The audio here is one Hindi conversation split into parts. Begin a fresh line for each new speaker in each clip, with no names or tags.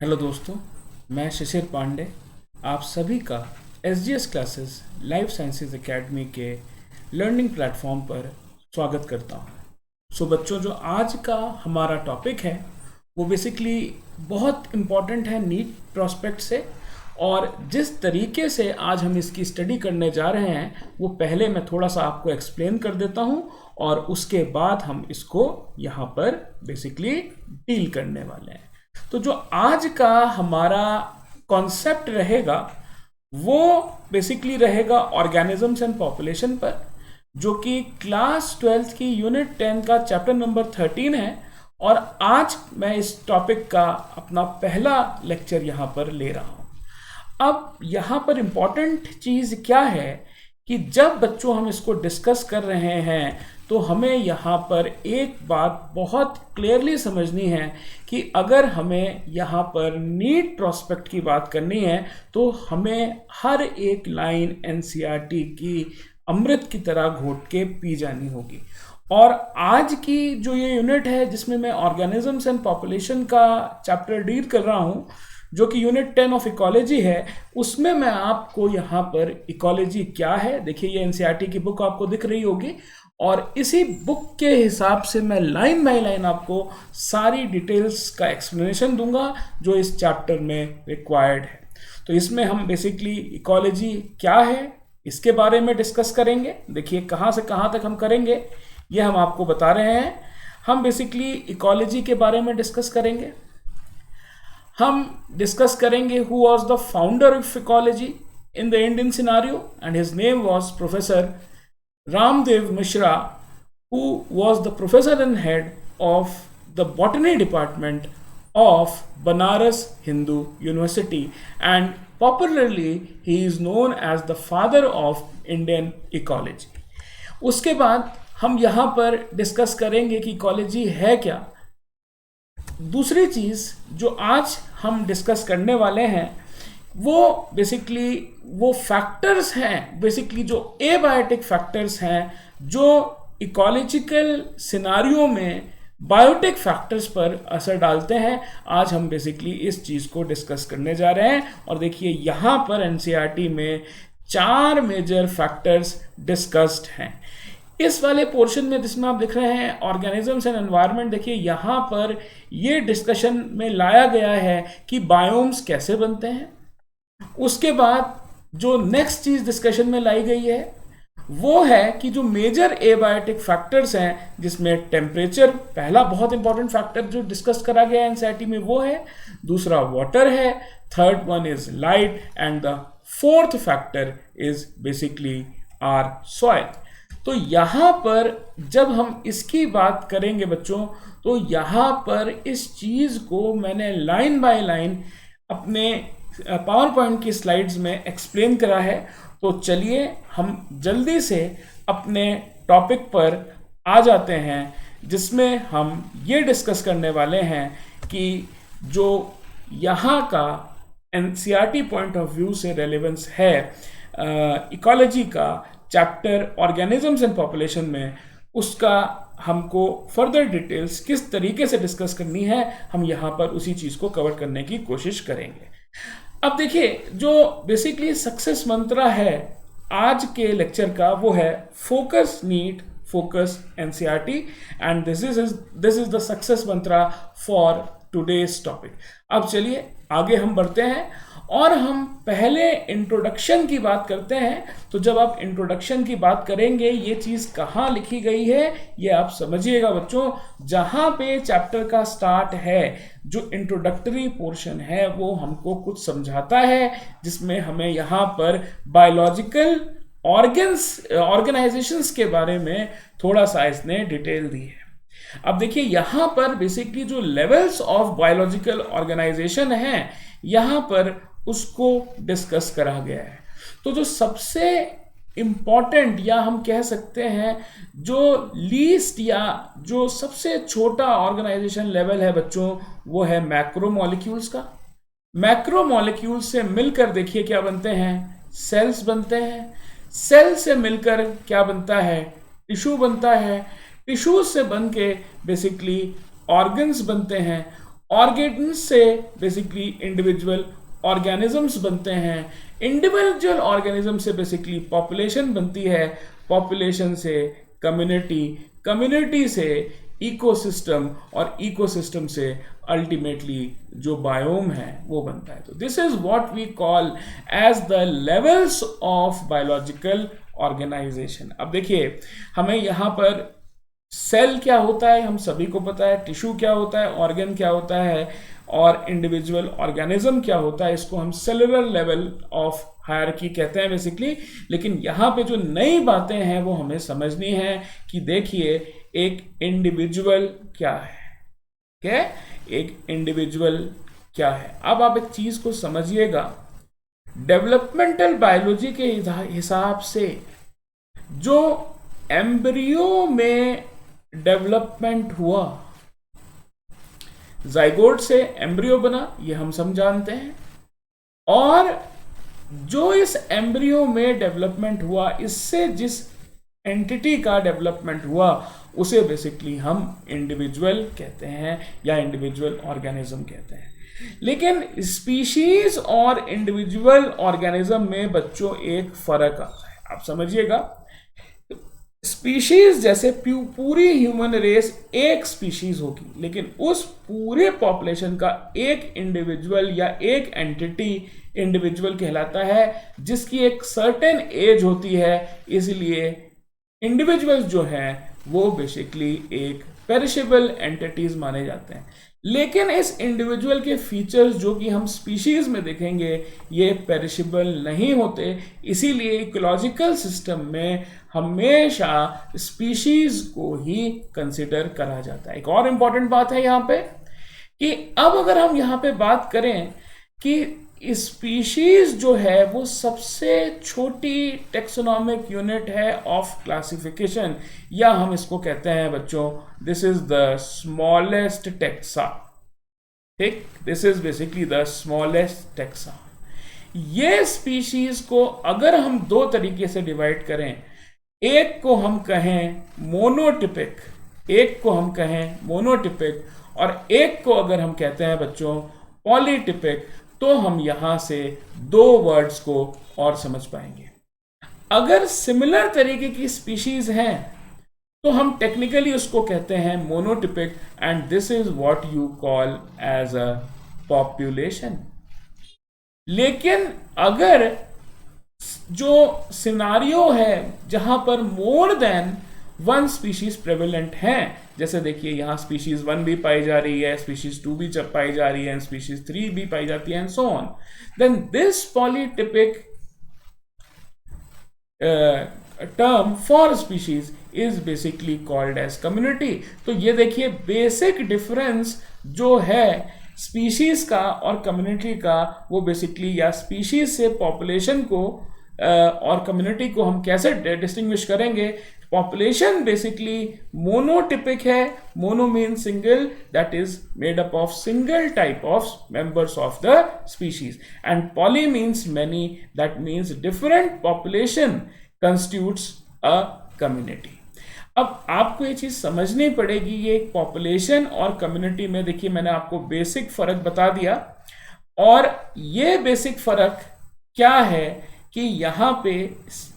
हेलो दोस्तों, मैं शिशिर पांडे आप सभी का SGS classes life sciences academy के लर्निंग प्लेटफॉर्म पर स्वागत करता हूं। बच्चों, जो आज का हमारा टॉपिक है वो बेसिकली बहुत इम्पॉर्टेंट है नीट प्रोस्पेक्ट से। और जिस तरीके से आज हम इसकी स्टडी करने जा रहे हैं वो पहले मैं थोड़ा सा आपको एक्सप्लेन कर देता हूं और उसके बाद हम इसको यहाँ पर बेसिकली डील करने वाले हैं। तो जो आज का हमारा कॉन्सेप्ट रहेगा वो बेसिकली रहेगा ऑर्गेनिजम्स एंड पॉपुलेशन पर, जो कि क्लास 12 की यूनिट 10 का चैप्टर नंबर 13 है। और आज मैं इस टॉपिक का अपना पहला लेक्चर यहाँ पर ले रहा हूँ। अब यहाँ पर इम्पॉर्टेंट चीज़ क्या है कि जब बच्चों हम इसको डिस्कस कर रहे हैं तो हमें यहाँ पर एक बात बहुत क्लियरली समझनी है कि अगर हमें यहाँ पर नीट प्रोस्पेक्ट की बात करनी है तो हमें हर एक लाइन एनसीईआरटी की अमृत की तरह घोट के पी जानी होगी। और आज की जो ये यूनिट है जिसमें मैं ऑर्गेनिजम्स एंड पॉपुलेशन का चैप्टर डील कर रहा हूँ, जो कि यूनिट 10 ऑफ इकोलॉजी है, उसमें मैं आपको यहाँ पर इकोलॉजी क्या है, देखिए ये एनसीईआरटी की बुक आपको दिख रही होगी, और इसी बुक के हिसाब से मैं लाइन बाय लाइन आपको सारी डिटेल्स का एक्सप्लेनेशन दूंगा जो इस चैप्टर में रिक्वायर्ड है। तो इसमें हम बेसिकली इकोलॉजी क्या है इसके बारे में डिस्कस करेंगे। देखिए कहाँ से कहाँ तक हम करेंगे ये हम आपको बता रहे हैं। हम बेसिकली इकोलॉजी के बारे में डिस्कस करेंगे। हम डिस्कस करेंगे who was the founder of ecology in the Indian scenario, and his name was professor Ramdev Mishra, who was the professor and head of the botany department of Banaras Hindu University, and popularly he is known as the father of Indian ecology. उसके बाद हम यहाँ पर डिस्कस करेंगे कि इकोलॉजी है क्या। दूसरी चीज़ जो आज हम डिस्कस करने वाले हैं वो बेसिकली वो फैक्टर्स हैं, बेसिकली जो एबायोटिक फैक्टर्स हैं जो इकोलॉजिकल सिनारियो में बायोटिक फैक्टर्स पर असर डालते हैं। आज हम बेसिकली इस चीज़ को डिस्कस करने जा रहे हैं। और देखिए यहाँ पर एनसीईआरटी में 4 मेजर फैक्टर्स डिस्कस्ड हैं। इस वाले पोर्शन में जिसमें आप देख रहे हैं ऑर्गेनिजम्स एंड एनवायरनमेंट, देखिए यहाँ पर ये डिस्कशन में लाया गया है कि बायोम्स कैसे बनते हैं। उसके बाद जो नेक्स्ट चीज डिस्कशन में लाई गई है वो है कि जो मेजर एबायोटिक फैक्टर्स हैं, जिसमें टेम्परेचर पहला बहुत इंपॉर्टेंट फैक्टर जो डिस्कस करा गया है एनसीईआरटी में वो है, दूसरा वाटर है, third one is light, and the fourth factor is basically our soil. तो यहाँ पर जब हम इसकी बात करेंगे बच्चों, तो यहाँ पर इस चीज को मैंने लाइन बाय लाइन अपने पावर पॉइंट की स्लाइड्स में एक्सप्लेन करा है। तो चलिए हम जल्दी से अपने टॉपिक पर आ जाते हैं, जिसमें हम ये डिस्कस करने वाले हैं कि जो यहाँ का एनसीईआरटी पॉइंट ऑफ व्यू से रेलेवेंस है इकोलॉजी का चैप्टर ऑर्गेनिजम्स एंड पॉपुलेशन में, उसका हमको फर्दर डिटेल्स किस तरीके से डिस्कस करनी है, हम यहाँ पर उसी चीज़ को कवर करने की कोशिश करेंगे। अब देखिए जो बेसिकली सक्सेस मंत्रा है आज के लेक्चर का वो है focus NEET, focus NCERT, and this is the success mantra for today's topic. अब चलिए आगे हम बढ़ते हैं और हम पहले इंट्रोडक्शन की बात करते हैं। तो जब आप इंट्रोडक्शन की बात करेंगे ये चीज़ कहाँ लिखी गई है ये आप समझिएगा बच्चों। जहाँ पे चैप्टर का स्टार्ट है, जो इंट्रोडक्टरी पोर्शन है वो हमको कुछ समझाता है, जिसमें हमें यहाँ पर बायोलॉजिकल ऑर्गेनाइजेशंस के बारे में थोड़ा सा इसने डिटेल दी है। अब देखिए यहाँ पर बेसिकली जो लेवल्स ऑफ बायोलॉजिकल ऑर्गेनाइजेशन है यहाँ पर उसको डिस्कस करा गया है। तो जो सबसे इम्पॉर्टेंट या हम कह सकते हैं जो लीस्ट या जो सबसे छोटा ऑर्गेनाइजेशन लेवल है बच्चों, वो है मैक्रो मॉलिक्यूल्स का। मैक्रो मॉलिक्यूल्स से मिलकर देखिए क्या बनते हैं, सेल्स बनते हैं। सेल से मिलकर क्या बनता है, टिश्यू बनता है। टिश्यू से बन के बेसिकली ऑर्गन्स बनते हैं, ऑर्गेन्स से बेसिकली इंडिविजुअल ऑर्गेनिजम्स बनते हैं, इंडिविजुअल ऑर्गेनिज्म से बेसिकली पॉपुलेशन बनती है, पॉपुलेशन से कम्युनिटी, कम्युनिटी से इकोसिस्टम और इकोसिस्टम से अल्टीमेटली जो बायोम है वो बनता है। तो this is what we call as the levels of biological organisation. अब देखिए हमें यहाँ पर सेल क्या होता है हम सभी को पता है, टिश्यू क्या होता है, ऑर्गन क्या होता है, और इंडिविजुअल ऑर्गेनिज्म क्या होता है, इसको हम सेलुलर लेवल ऑफ हायरार्की कहते हैं बेसिकली। लेकिन यहाँ पे जो नई बातें हैं वो हमें समझनी है कि देखिए एक इंडिविजुअल क्या है, क्या एक इंडिविजुअल क्या है। अब आप एक चीज को समझिएगा, डेवलपमेंटल बायोलॉजी के हिसाब से जो एम्ब्रियो में डेवलपमेंट हुआ, जाइगोट से एम्ब्रियो बना, ये हम सब जानते हैं, और जो इस एम्ब्रियो में डेवलपमेंट हुआ, इससे जिस एंटिटी का डेवलपमेंट हुआ उसे बेसिकली हम इंडिविजुअल कहते हैं या इंडिविजुअल ऑर्गेनिज्म कहते हैं। लेकिन स्पीशीज और इंडिविजुअल ऑर्गेनिज्म में बच्चों एक फर्क आता है, आप समझिएगा। स्पीशीज जैसे पूरी ह्यूमन रेस एक स्पीशीज होगी, लेकिन उस पूरे पॉपुलेशन का एक इंडिविजुअल या एक एंटिटी इंडिविजुअल कहलाता है, जिसकी एक सर्टेन एज होती है। इसलिए इंडिविजुअल्स जो हैं वो बेसिकली एक पेरिशेबल एंटिटीज माने जाते हैं। लेकिन इस इंडिविजुअल के फीचर्स जो कि हम स्पीशीज में देखेंगे ये पेरिशेबल नहीं होते, इसीलिए इकोलॉजिकल सिस्टम में हमेशा स्पीशीज को ही कंसिडर करा जाता है। एक और इंपॉर्टेंट बात है यहाँ पे कि अब अगर हम यहाँ पे बात करें कि स्पीशीज जो है वो सबसे छोटी टेक्सोनॉमिक यूनिट है ऑफ क्लासिफिकेशन, या हम इसको कहते हैं बच्चों this is the smallest taxa. ठीक, this is basically the smallest taxa. ये स्पीशीज को अगर हम दो तरीके से डिवाइड करें, एक को हम कहें मोनोटिपिक, एक को हम कहें मोनोटिपिक, और एक को अगर हम कहते हैं बच्चों पॉलीटिपिक, तो हम यहां से दो वर्ड्स को और समझ पाएंगे। अगर सिमिलर तरीके की स्पीशीज हैं तो हम टेक्निकली उसको कहते हैं monotypic, and this is what you call as a population. लेकिन अगर जो सिनारियो है जहां पर more than one species prevalent है, जैसे देखिए यहां स्पीशीज 1 भी पाई जा रही है, स्पीशीज 2 भी पाई जा रही है, स्पीशीज 3 भी पाई जाती है, and so on, then this polytypic term for species is basically called as community. तो ये देखिए बेसिक डिफरेंस जो है स्पीशीज का और कम्युनिटी का, वो बेसिकली या स्पीशीज से पॉपुलेशन को और कम्युनिटी को हम कैसे डिस्टिंग्विश करेंगे। पॉपुलेशन बेसिकली मोनोटिपिक है, mono mean single, that is made up of single type of members of the species, and poly means many, that means different population constitutes a community. अब आपको ये चीज समझनी पड़ेगी, ये पॉपुलेशन और कम्युनिटी में देखिए मैंने आपको बेसिक फर्क बता दिया, और ये बेसिक फर्क क्या है कि यहाँ पे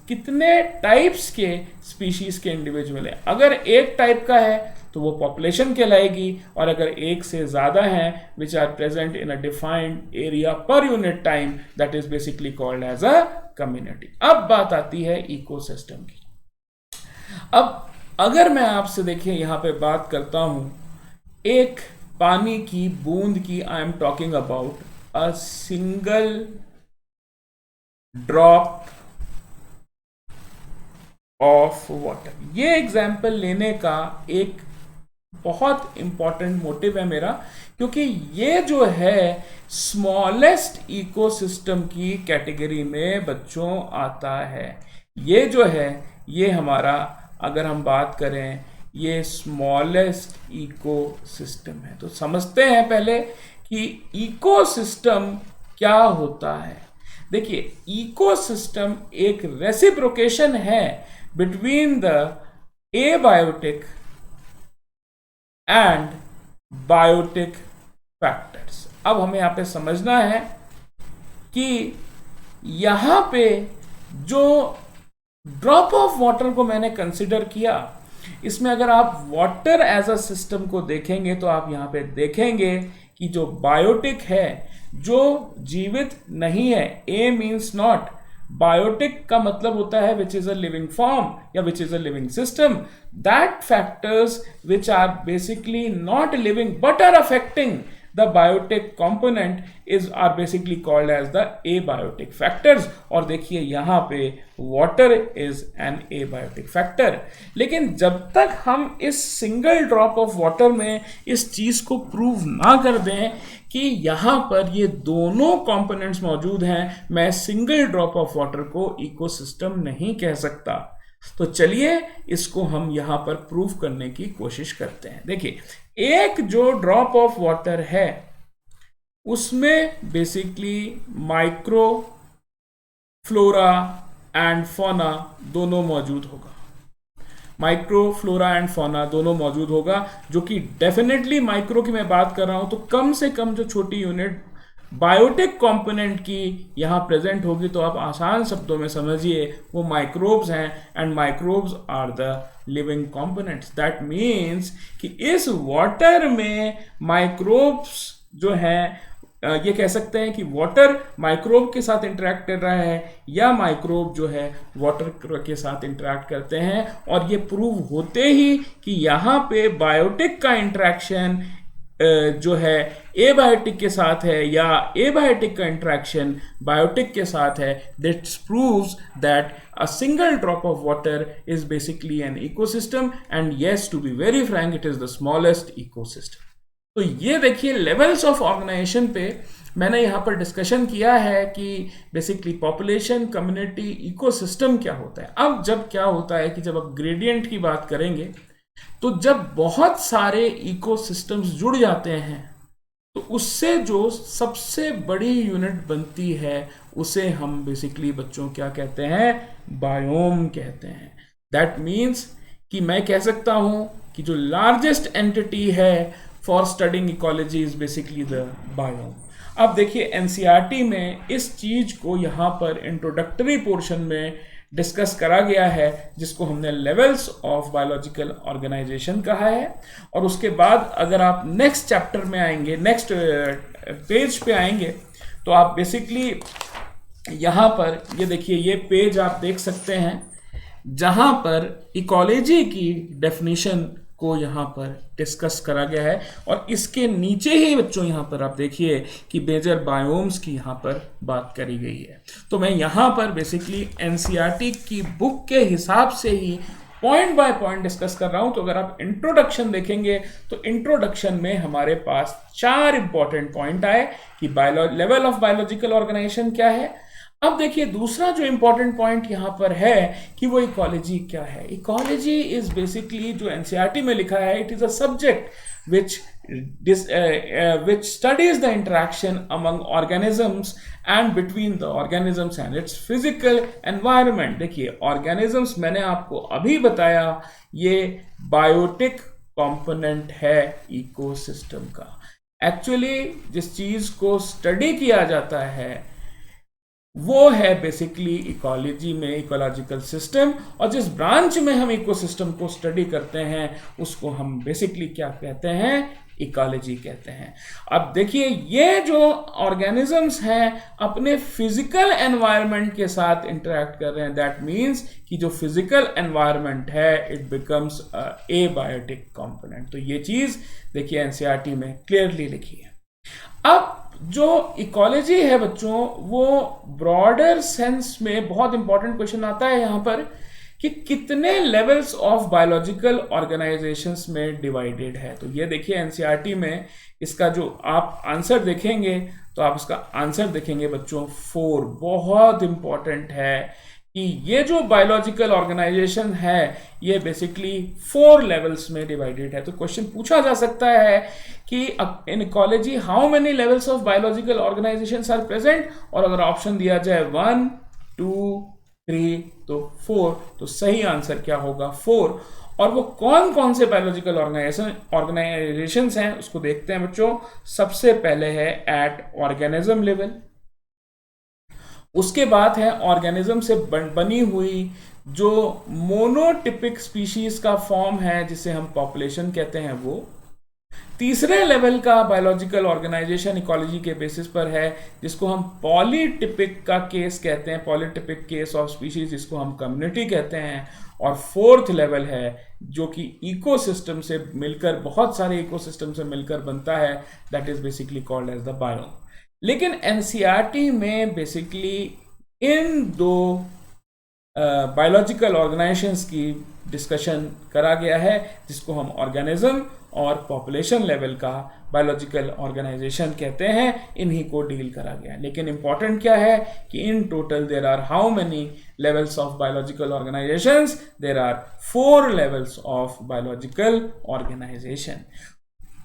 कितने टाइप्स के स्पीशीज के इंडिविजुअल है। अगर एक टाइप का है तो वो पॉपुलेशन कहलाएगी, और अगर एक से ज्यादा है which are present in a defined area per unit time, that is basically called as a community. अब बात आती है इकोसिस्टम की। अब अगर मैं आपसे देखिए यहां पे बात करता हूं एक पानी की बूंद की, I am talking about a single drop of water. ये एग्जाम्पल लेने का एक बहुत इंपॉर्टेंट मोटिव है मेरा, क्योंकि ये जो है स्मॉलेस्ट इकोसिस्टम की कैटेगरी में बच्चों आता है। ये जो है ये हमारा, अगर हम बात करें, ये स्मॉलेस्ट इकोसिस्टम है। तो समझते हैं पहले कि इकोसिस्टम क्या होता है। देखिए इकोसिस्टम एक रेसिप्रोकेशन है between the abiotic and biotic factors. अब हमें यहाँ पे समझना है कि यहाँ पे जो ड्रॉप ऑफ वाटर को मैंने कंसिडर किया, इसमें अगर आप वाटर एज अ सिस्टम को देखेंगे तो आप यहाँ पे देखेंगे कि जो बायोटिक है, जो जीवित नहीं है, ए मीन्स नॉट, बायोटिक का मतलब होता है which is a living form या which is a living system, that factors which are basically not living but are affecting the biotic component are basically called as the abiotic factors। और देखिए यहाँ पे water is an abiotic factor। लेकिन जब तक हम इस सिंगल ड्रॉप ऑफ वाटर में इस चीज को प्रूव ना कर दें कि यहाँ पर ये दोनों कंपोनेंट्स मौजूद हैं, मैं सिंगल ड्रॉप ऑफ वाटर को इकोसिस्टम नहीं कह सकता। तो चलिए इसको हम यहां पर प्रूव करने की कोशिश करते हैं। देखिए, एक जो ड्रॉप ऑफ वाटर है उसमें basically micro flora and fauna दोनों मौजूद होगा, माइक्रो फ्लोरा एंड फौना दोनों मौजूद होगा, जो कि डेफिनेटली माइक्रो की मैं बात कर रहा हूं तो कम से कम जो छोटी यूनिट बायोटिक कंपोनेंट की यहां प्रेजेंट होगी, तो आप आसान शब्दों में समझिए वो माइक्रोब्स हैं, and microbes are the living components. That means कि इस वाटर में माइक्रोब्स जो हैं, ये कह सकते हैं कि वाटर माइक्रोब के साथ इंटरेक्ट कर रहा है या माइक्रोब जो है वाटर के साथ इंटरेक्ट करते हैं, और ये प्रूव होते ही कि यहाँ पे बायोटिक का इंटरेक्शन जो है एबायोटिक के साथ है या एबायोटिक का इंटरेक्शन बायोटिक के साथ है, this proves that a single drop of water is basically an ecosystem, and yes, to be very frank, it is the smallest ecosystem। तो ये देखिए लेवल्स ऑफ ऑर्गेनाइजेशन पे मैंने यहाँ पर डिस्कशन किया है कि बेसिकली पॉपुलेशन, कम्युनिटी, इकोसिस्टम क्या होता है। अब जब क्या होता है कि जब आप ग्रेडियंट की बात करेंगे तो जब बहुत सारे इकोसिस्टम्स जुड़ जाते हैं तो उससे जो सबसे बड़ी यूनिट बनती है उसे हम बेसिकली बच्चों क्या कहते हैं, बायोम कहते हैं। दैट मीन्स कि मैं कह सकता हूं कि जो लार्जेस्ट एंटिटी है for studying ecology is basically the biome. अब देखिए एनसीईआरटी में इस चीज को यहां पर इंट्रोडक्टरी पोर्शन में डिस्कस करा गया है, जिसको हमने लेवल्स ऑफ बायोलॉजिकल ऑर्गेनाइजेशन कहा है। और उसके बाद अगर आप नेक्स्ट चैप्टर में आएंगे, नेक्स्ट पेज पे आएंगे, तो आप बेसिकली यहाँ पर ये देखिए, ये पेज आप देख सकते हैं जहाँ पर इकोलॉजी की डेफिनेशन को यहाँ पर डिस्कस करा गया है, और इसके नीचे ही बच्चों यहाँ पर आप देखिए कि मेजर बायोम्स की यहाँ पर बात करी गई है। तो मैं यहाँ पर बेसिकली एनसीईआरटी की बुक के हिसाब से ही पॉइंट बाय पॉइंट डिस्कस कर रहा हूँ। तो अगर आप इंट्रोडक्शन देखेंगे तो इंट्रोडक्शन में हमारे पास 4 इंपॉर्टेंट पॉइंट आए कि लेवल ऑफ बायोलॉजिकल ऑर्गेनाइजेशन क्या है। अब देखिए दूसरा जो इंपॉर्टेंट पॉइंट यहां पर है कि वो इकोलॉजी क्या है। इकोलॉजी इज बेसिकली, जो एनसीईआरटी में लिखा है, it is a subject which studies the interaction among organisms and between the organisms and its physical environment। देखिए organisms मैंने आपको अभी बताया ये बायोटिक कंपोनेंट है इकोसिस्टम का। एक्चुअली जिस चीज को स्टडी किया जाता है वो है बेसिकली इकोलॉजी में इकोलॉजिकल सिस्टम, और जिस ब्रांच में हम इकोसिस्टम को स्टडी करते हैं उसको हम बेसिकली क्या कहते हैं, इकोलॉजी कहते हैं। अब देखिए ये जो ऑर्गेनिजम्स हैं अपने फिजिकल एनवायरनमेंट के साथ इंटरेक्ट कर रहे हैं, दैट मीन्स कि जो फिजिकल एनवायरनमेंट है it becomes a biotic component. तो ये चीज देखिए एनसीईआरटी में क्लियरली लिखी है। अब जो इकोलॉजी है बच्चों, वो ब्रॉडर सेंस में बहुत इंपॉर्टेंट क्वेश्चन आता है यहां पर कि कितने लेवल्स ऑफ बायोलॉजिकल ऑर्गेनाइजेशंस में डिवाइडेड है। तो ये देखिए एनसीईआरटी में इसका जो आप आंसर देखेंगे तो आप इसका आंसर देखेंगे बच्चों 4। बहुत इंपॉर्टेंट है कि ये जो बायोलॉजिकल ऑर्गेनाइजेशन है ये बेसिकली 4 लेवल्स में डिवाइडेड है। तो क्वेश्चन पूछा जा सकता है कि in ecology how many levels of biological organisations are present, और अगर ऑप्शन दिया जाए 1, 2, 3, तो 4, तो सही आंसर क्या होगा 4। और वो कौन कौन से बायोलॉजिकल ऑर्गेनाइजेशंस हैं उसको देखते हैं बच्चों। सबसे पहले है एट ऑर्गेनिज्म लेवल, उसके बाद है ऑर्गेनिज्म से बनी हुई जो मोनोटिपिक स्पीशीज का फॉर्म है जिसे हम पॉपुलेशन कहते हैं वो। तीसरे लेवल का बायोलॉजिकल ऑर्गेनाइजेशन इकोलॉजी के बेसिस पर है जिसको हम पॉलीटिपिक का केस कहते हैं, पॉलीटिपिक केस ऑफ स्पीशीज जिसको हम कम्युनिटी कहते हैं। और फोर्थ लेवल है जो कि इकोसिस्टम से मिलकर, बहुत सारे इकोसिस्टम से मिलकर बनता है, that is basically called as the biome. लेकिन एनसीईआरटी में बेसिकली इन दो बायोलॉजिकल ऑर्गेनाइजेशंस की डिस्कशन करा गया है जिसको हम ऑर्गेनिज्म और पॉपुलेशन लेवल का बायोलॉजिकल ऑर्गेनाइजेशन कहते हैं, इन्हीं को डील करा गया। लेकिन इंपॉर्टेंट क्या है कि in total there are how many levels of biological organisations? There are 4 levels of biological organisation.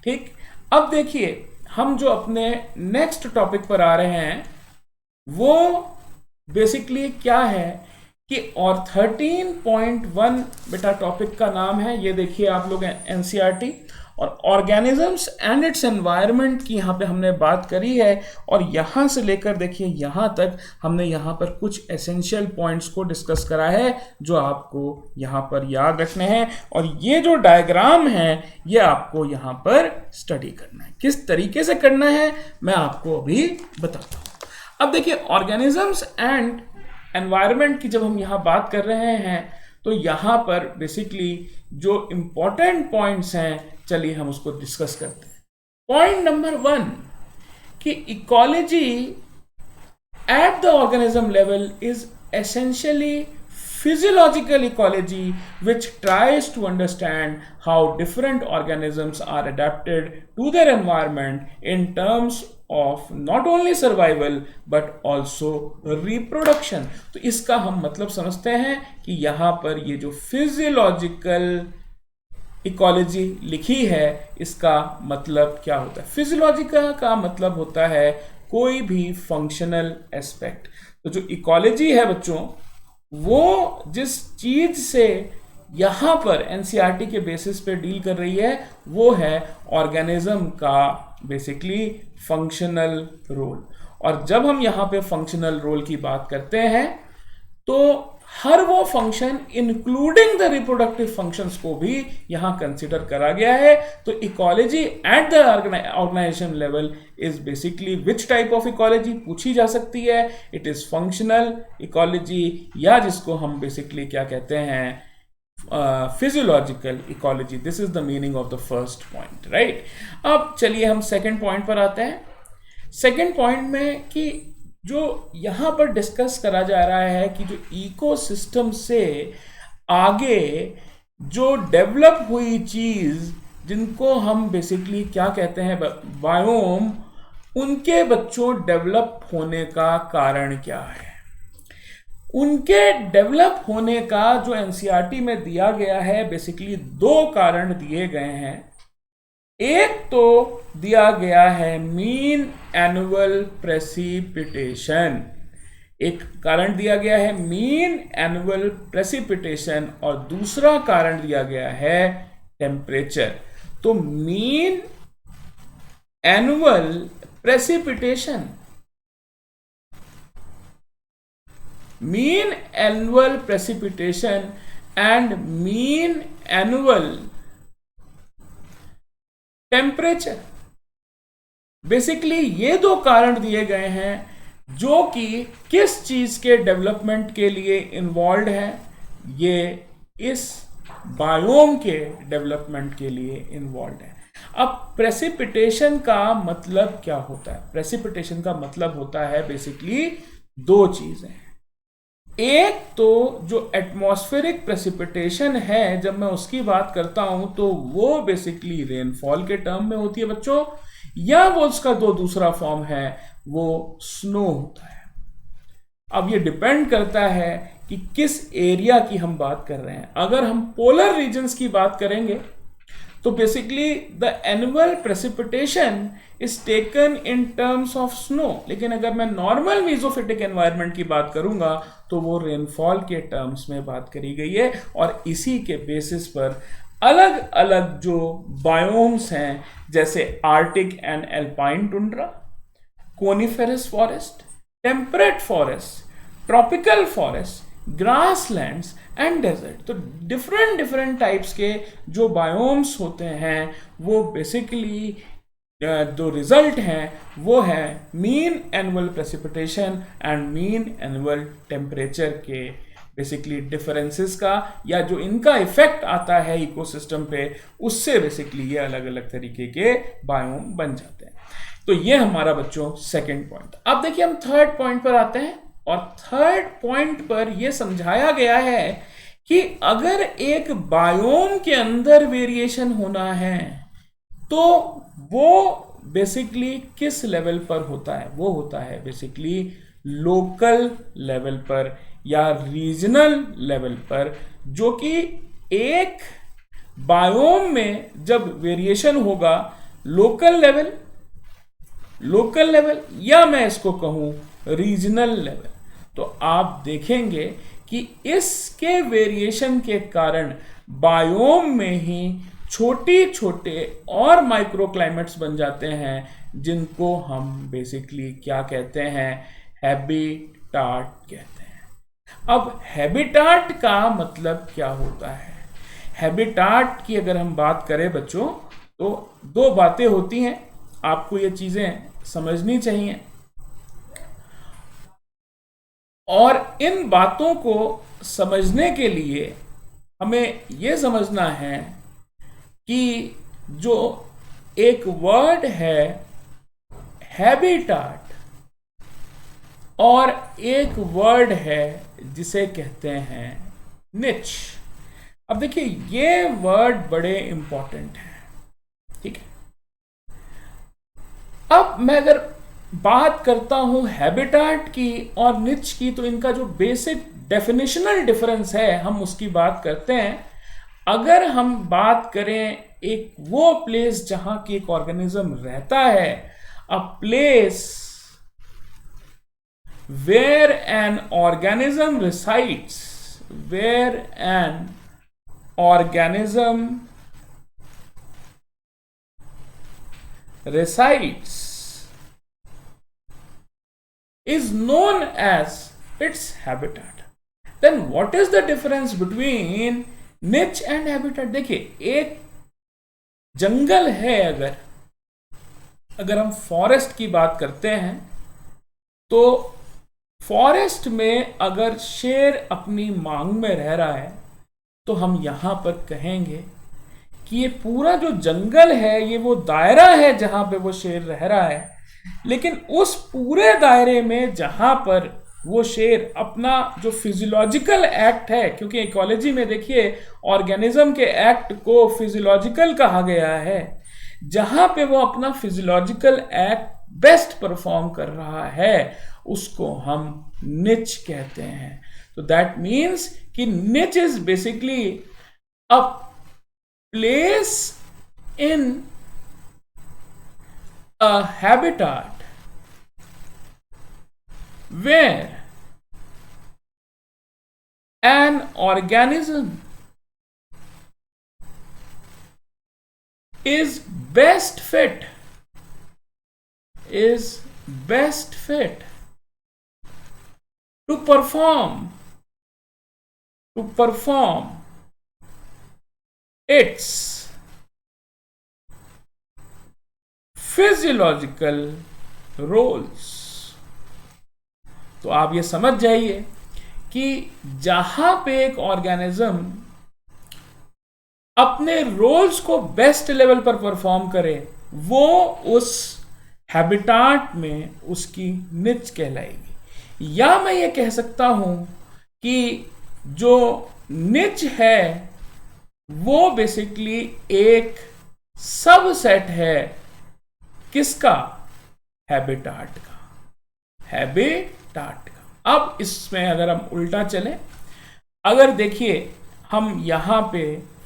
ठीक, अब देखिए हम जो अपने नेक्स्ट टॉपिक पर आ रहे हैं वो बेसिकली क्या है कि, और 13.1 बेटा टॉपिक का नाम है, ये देखिए आप लोग एनसीईआरटी, और ऑर्गेनिजम्स एंड इट्स एनवायरनमेंट की यहाँ पे हमने बात करी है। और यहाँ से लेकर देखिए यहाँ तक हमने यहाँ पर कुछ एसेंशियल पॉइंट्स को डिस्कस करा है जो आपको यहाँ पर याद रखने हैं। और ये जो डायग्राम है ये आपको यहाँ पर स्टडी करना है। किस तरीके से करना है मैं आपको अभी बताता हूँ। अब देखिए ऑर्गेनिजम्स एंड एनवायरनमेंट की जब हम यहाँ बात कर रहे हैं तो यहाँ पर बेसिकली जो इंपॉर्टेंट पॉइंट्स हैं चलिए हम उसको डिस्कस करते हैं। पॉइंट नंबर 1 कि ecology at the organism level is essentially physiological ecology which tries to understand how different organisms are adapted to their environment in terms of not only survival but also reproduction। तो इसका हम मतलब समझते हैं कि यहाँ पर ये जो फिजियोलॉजिकल इकोलॉजी लिखी है इसका मतलब क्या होता है। फिजियोलॉजिकल का मतलब होता है कोई भी फंक्शनल एस्पेक्ट। तो जो इकोलॉजी है बच्चों वो जिस चीज से यहां पर एनसीईआरटी के बेसिस पे डील कर रही है वो है ऑर्गेनिज्म का बेसिकली फंक्शनल रोल। और जब हम यहां पे फंक्शनल रोल की बात करते हैं तो हर वो function including the reproductive functions को भी यहां कंसिडर करा गया है। तो ecology at the organisation level is basically which type of ecology पूछी जा सकती है। इट इज फंक्शनल इकोलॉजी या जिसको हम बेसिकली क्या कहते हैं physiological ecology. This is the meaning of the first point, right. अब चलिए हम सेकेंड पॉइंट पर आते हैं। सेकेंड पॉइंट में कि जो यहाँ पर डिस्कस करा जा रहा है कि जो इकोसिस्टम से आगे जो डेवलप हुई चीज जिनको हम बेसिकली क्या कहते हैं बायोम, उनके बच्चों डेवलप होने का कारण क्या है। उनके डेवलप होने का जो एनसीईआरटी में दिया गया है बेसिकली 2 कारण दिए गए हैं। एक तो दिया गया है मीन एनुअल प्रेसिपिटेशन, एक कारण दिया गया है मीन एनुअल प्रेसिपिटेशन और दूसरा कारण दिया गया है टेम्परेचर। तो mean annual precipitation, mean annual precipitation and mean annual temperature, basically ये 2 कारण दिए गए हैं जो कि किस चीज के डेवलपमेंट के लिए इन्वॉल्व है। ये इस बायोम के डेवलपमेंट के लिए इन्वॉल्व है। अब प्रेसिपिटेशन का मतलब क्या होता है? प्रेसिपिटेशन का मतलब होता है बेसिकली 2 चीजें। एक तो जो एटमॉस्फेरिक प्रेसिपिटेशन है, जब मैं उसकी बात करता हूं तो वो बेसिकली रेनफॉल के टर्म में होती है बच्चों, या वो उसका दूसरा फॉर्म है वो स्नो होता है। अब ये डिपेंड करता है कि किस एरिया की हम बात कर रहे हैं। अगर हम पोलर रीजन्स की बात करेंगे तो basically the annual precipitation is taken in terms of snow, लेकिन अगर मैं नॉर्मल मीजोफिटिक एनवायरनमेंट की बात करूंगा तो वो रेनफॉल के टर्म्स में बात करी गई है। और इसी के बेसिस पर अलग अलग जो बायोम्स हैं, जैसे arctic and alpine tundra, coniferous forest, temperate forest, tropical forest, grasslands and desert, तो डिफरेंट टाइप्स के जो बायोम्स होते हैं वो बेसिकली जो रिजल्ट हैं वो है mean annual precipitation and mean annual temperature के बेसिकली डिफरेंसेस का, या जो इनका इफेक्ट आता है इकोसिस्टम पे, उससे बेसिकली ये अलग अलग तरीके के बायोम बन जाते हैं। तो ये हमारा बच्चों सेकंड पॉइंट। अब देखिए हम थर्ड पॉइंट पर आते हैं, और थर्ड पॉइंट पर यह समझाया गया है कि अगर एक बायोम के अंदर वेरिएशन होना है तो वो बेसिकली किस लेवल पर होता है, वो होता है बेसिकली लोकल लेवल पर या रीजनल लेवल पर, जो कि एक बायोम में जब वेरिएशन होगा लोकल लेवल या मैं इसको कहूं रीजनल लेवल, तो आप देखेंगे कि इसके वेरिएशन के कारण बायोम में ही छोटे और माइक्रो क्लाइमेट्स बन जाते हैं, जिनको हम बेसिकली क्या कहते हैं, हैबिटाट कहते हैं। अब हैबिटाट का मतलब क्या होता है? हैबिटाट की अगर हम बात करें बच्चों तो दो बातें होती हैं, आपको ये चीजें समझनी चाहिए, और इन बातों को समझने के लिए हमें यह समझना है कि जो एक वर्ड है हैबिटाट और एक वर्ड है जिसे कहते हैं निच। अब देखिए ये वर्ड बड़े इंपॉर्टेंट हैं, ठीक है। अब मैं अगर बात करता हूं हैबिटाट की और निच की, तो इनका जो बेसिक डेफिनेशनल डिफरेंस है हम उसकी बात करते हैं। अगर हम बात करें एक वो प्लेस जहां की एक ऑर्गेनिज्म रहता है, a place where an organism resides, where an organism resides is known as its habitat. Then what is the difference between niche and habitat? देखिए एक जंगल है, अगर हम फॉरेस्ट की बात करते हैं तो फॉरेस्ट में अगर शेर अपनी मांग में रह रहा है तो हम यहां पर कहेंगे कि ये पूरा जो जंगल है ये वो दायरा है जहां पे वो शेर रह रहा है, लेकिन उस पूरे दायरे में जहां पर वो शेर अपना जो फिजियोलॉजिकल एक्ट है, क्योंकि इकोलॉजी में देखिए ऑर्गेनिज्म के एक्ट को फिजियोलॉजिकल कहा गया है, जहां पे वो अपना फिजियोलॉजिकल एक्ट बेस्ट परफॉर्म कर रहा है उसको हम निच कहते हैं। तो दैट मीन्स कि niche is basically a place in a habitat where an organism is best fit to perform its physiological roles। तो आप ये समझ जाइए कि जहां पे एक ऑर्गेनिज्म अपने रोल्स को बेस्ट लेवल पर परफॉर्म करे वो उस हैबिटाट में उसकी निच कहलाएगी। या मैं ये कह सकता हूं कि जो निच है वो बेसिकली एक सबसेट है किसका? हैबिटाट का। अब इसमें अगर हम उल्टा चलें, अगर देखिए हम यहां पे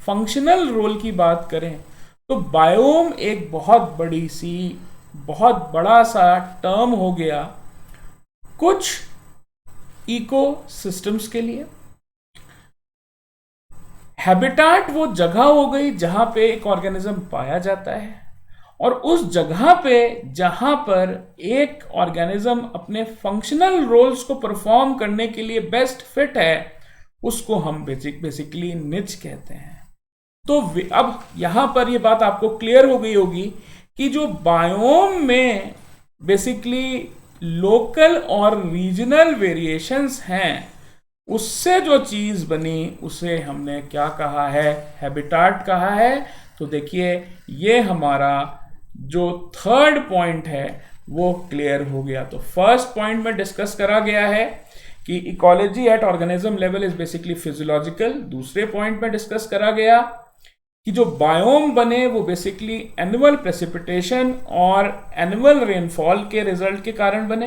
फंक्शनल रोल की बात करें तो बायोम एक बहुत बड़ा सा टर्म हो गया कुछ इकोसिस्टम्स के लिए। हैबिटाट वो जगह हो गई जहां पे एक ऑर्गेनिज्म पाया जाता है, और उस जगह पे जहां पर एक ऑर्गेनिज्म अपने फंक्शनल रोल्स को परफॉर्म करने के लिए बेस्ट फिट है, उसको हम बेसिकली निच कहते हैं। तो अब यहां पर ये बात आपको क्लियर हो गई होगी कि जो बायोम में बेसिकली लोकल और रीजनल वेरिएशंस हैं, उससे जो चीज बनी उसे हमने क्या कहा है, हैबिटाट कहा है। तो देखिए ये हमारा जो थर्ड पॉइंट है वो क्लियर हो गया। तो फर्स्ट पॉइंट में डिस्कस करा गया है कि ecology at organism level is basically physiological. दूसरे पॉइंट में डिस्कस करा गया कि जो बायोम बने वो बेसिकली एनुअल प्रेसिपिटेशन और एनुअल रेनफॉल के रिजल्ट के कारण बने।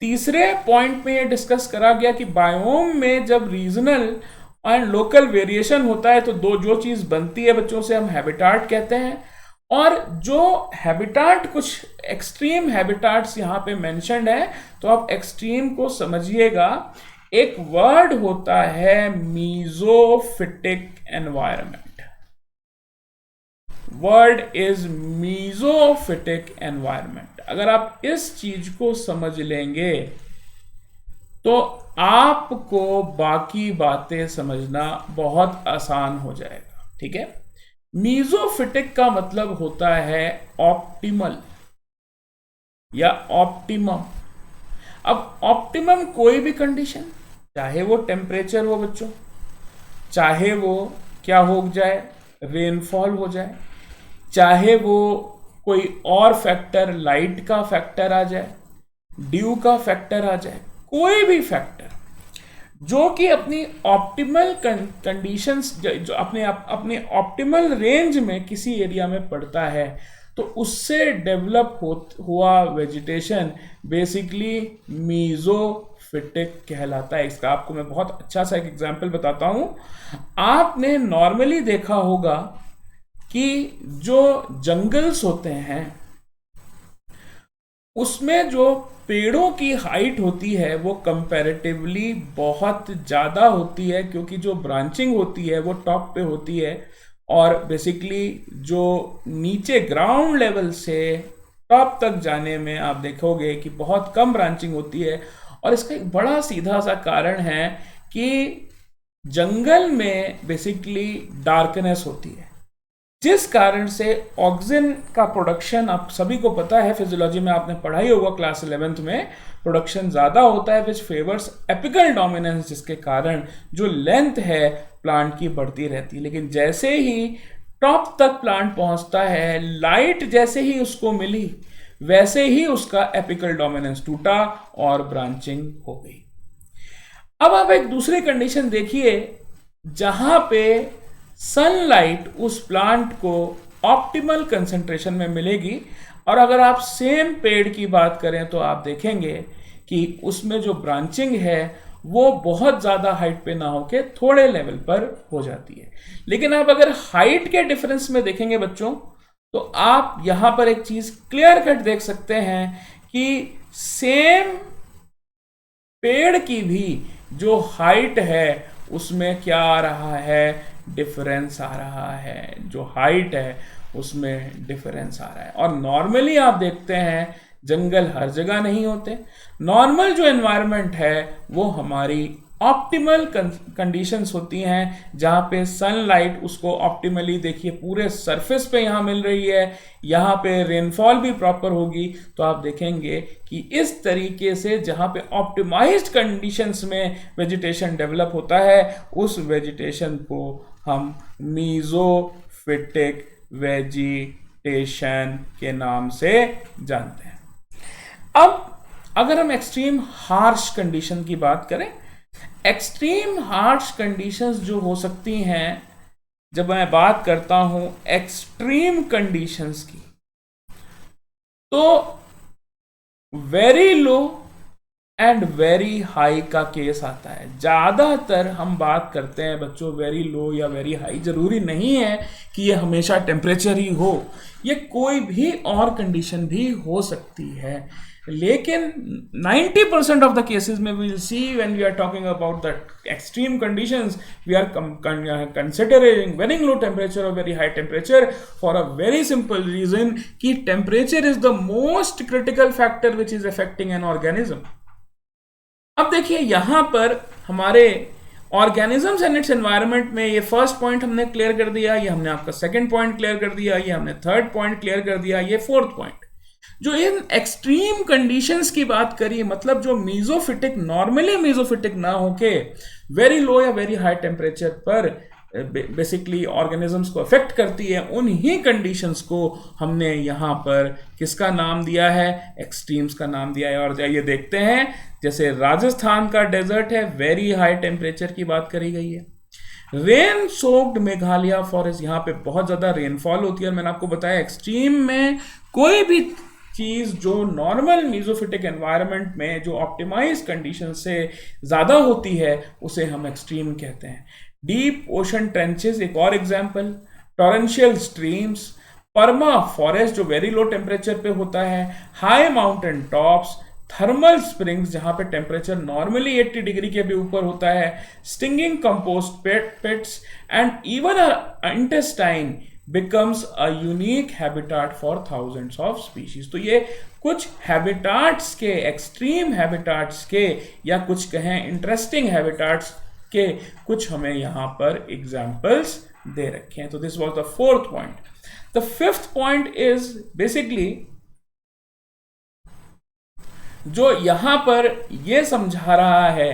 तीसरे पॉइंट में ये डिस्कस करा गया कि बायोम में जब रीजनल एंड लोकल वेरिएशन होता है तो जो चीज बनती है बच्चों से हम हैबिटाट कहते हैं। और जो हैबिटाट, कुछ एक्सट्रीम हैबिटाट्स यहां पे मेंशन्ड है, तो आप एक्सट्रीम को समझिएगा। एक वर्ड होता है mesophytic environment. Word is mesophytic environment. अगर आप इस चीज को समझ लेंगे तो आपको बाकी बातें समझना बहुत आसान हो जाएगा। ठीक है, मीजोफिटिक का मतलब होता है ऑप्टिमल या ऑप्टिमम। अब ऑप्टिमम कोई भी कंडीशन, चाहे वो टेम्परेचर हो बच्चों, चाहे वो क्या हो जाए, रेनफॉल हो जाए, चाहे वो कोई और फैक्टर, लाइट का फैक्टर आ जाए, ड्यू का फैक्टर आ जाए, कोई भी फैक्टर जो कि अपनी ऑप्टिमल कंडीशंस, जो अपने ऑप्टिमल रेंज में किसी एरिया में पड़ता है, तो उससे डेवलप हुआ वेजिटेशन बेसिकली मीजोफिटिक कहलाता है। इसका आपको मैं बहुत अच्छा सा एक एग्जांपल बताता हूं। आपने नॉर्मली देखा होगा कि जो जंगल्स होते हैं उसमें जो पेड़ों की हाइट होती है वो कंपैरेटिवली बहुत ज़्यादा होती है, क्योंकि जो ब्रांचिंग होती है वो टॉप पे होती है, और बेसिकली जो नीचे ग्राउंड लेवल से टॉप तक जाने में आप देखोगे कि बहुत कम ब्रांचिंग होती है। और इसका एक बड़ा सीधा सा कारण है कि जंगल में बेसिकली डार्कनेस होती है, जिस कारण से ऑक्सीजन का प्रोडक्शन, आप सभी को पता है, फिजियोलॉजी में आपने पढ़ाई होगा क्लास 11th में, प्रोडक्शन ज़्यादा होता है विच फेवर्स एपिकल डोमिनेंस, जिसके कारण जो लेंथ है प्लांट की बढ़ती रहती है। लेकिन जैसे ही टॉप तक प्लांट पहुंचता है, लाइट जैसे ही उसको मिली, वैसे ही उसका एपिकल डोमिनेंस टूटा और ब्रांचिंग हो गई। अब आप एक दूसरी कंडीशन देखिए जहां पे सनलाइट उस प्लांट को ऑप्टिमल कंसंट्रेशन में मिलेगी, और अगर आप सेम पेड़ की बात करें तो आप देखेंगे कि उसमें जो ब्रांचिंग है वो बहुत ज़्यादा हाइट पे ना होके थोड़े लेवल पर हो जाती है। लेकिन आप अगर हाइट के डिफरेंस में देखेंगे बच्चों, तो आप यहां पर एक चीज क्लियर कट देख सकते हैं कि सेम पेड़ की भी जो हाइट है उसमें क्या आ रहा है, डिफरेंस आ रहा है। जो हाइट है उसमें डिफरेंस आ रहा है। और नॉर्मली आप देखते हैं जंगल हर जगह नहीं होते। नॉर्मल जो एनवायरनमेंट है वो हमारी ऑप्टिमल कंडीशंस होती हैं, जहां पे सनलाइट उसको ऑप्टिमली, देखिए पूरे सरफेस पे यहां मिल रही है, यहां पे रेनफॉल भी प्रॉपर होगी। तो आप देखेंगे कि इस तरीके से जहां पे ऑप्टिमाइज्ड कंडीशंस में वेजिटेशन डेवलप होता है, उस वेजिटेशन को हम मीजोफिटिक वेजिटेशन के नाम से जानते हैं। अब अगर हम एक्सट्रीम हार्श कंडीशन की बात करें, एक्सट्रीम हार्श कंडीशंस जो हो सकती हैं, जब मैं बात करता हूं एक्सट्रीम कंडीशंस की, तो very low and very high का केस आता है। ज़्यादातर हम बात करते हैं बच्चों वेरी लो या वेरी हाई, जरूरी नहीं है कि ये हमेशा टेम्परेचर ही हो, ये कोई भी और कंडीशन भी हो सकती है। लेकिन 90% ऑफ द केसेस में we will see when we are talking about the extreme conditions we are considering very low temperature और very high temperature for a very simple reason कि temperature is the most critical factor which is affecting an organism. अब देखिए यहां पर हमारे ऑर्गेनिजम्स एंड इट्स एनवायरनमेंट में ये फर्स्ट पॉइंट हमने क्लियर कर दिया, ये हमने आपका सेकंड पॉइंट क्लियर कर दिया, ये हमने थर्ड पॉइंट क्लियर कर दिया, ये फोर्थ पॉइंट। जो इन एक्सट्रीम कंडीशंस की बात करिए, मतलब जो मीजोफिटिक नॉर्मली मीजोफिटिक ना होके वेरी लो या वेरी हाई टेम्परेचर पर बेसिकली ऑर्गेनिजम्स को अफेक्ट करती है, उन्हीं कंडीशंस को हमने यहाँ पर किसका नाम दिया है, एक्सट्रीम्स का नाम दिया है। और ये देखते हैं जैसे राजस्थान का डेजर्ट है, वेरी हाई टेम्परेचर की बात करी गई है। रेन सोक्ड मेघालय फॉरेस्ट, यहाँ पे बहुत ज्यादा रेनफॉल होती है, और मैंने आपको बताया एक्सट्रीम में कोई भी चीज जो नॉर्मल मीजोफिटिक एनवायरनमेंट में जो ऑप्टिमाइज कंडीशन से ज्यादा होती है उसे हम एक्सट्रीम कहते हैं। डीप ओशन ट्रेंचेस एक और example, torrential streams, perma forest जो वेरी लो टेम्परेचर पे होता है, high mountain tops, thermal springs जहां पे टेम्परेचर नॉर्मली 80 डिग्री के भी ऊपर होता है, stinging compost pits and even intestine becomes a unique habitat for thousands of species। तो ये कुछ हैबिटाट्स के, एक्सट्रीम हैबिटाट्स के, या कुछ कहें इंटरेस्टिंग हैबिटाट्स के कुछ हमें यहां पर एग्जांपल्स दे रखे हैं। तो this was the fourth point. The fifth point is basically जो यहां पर ये समझा रहा है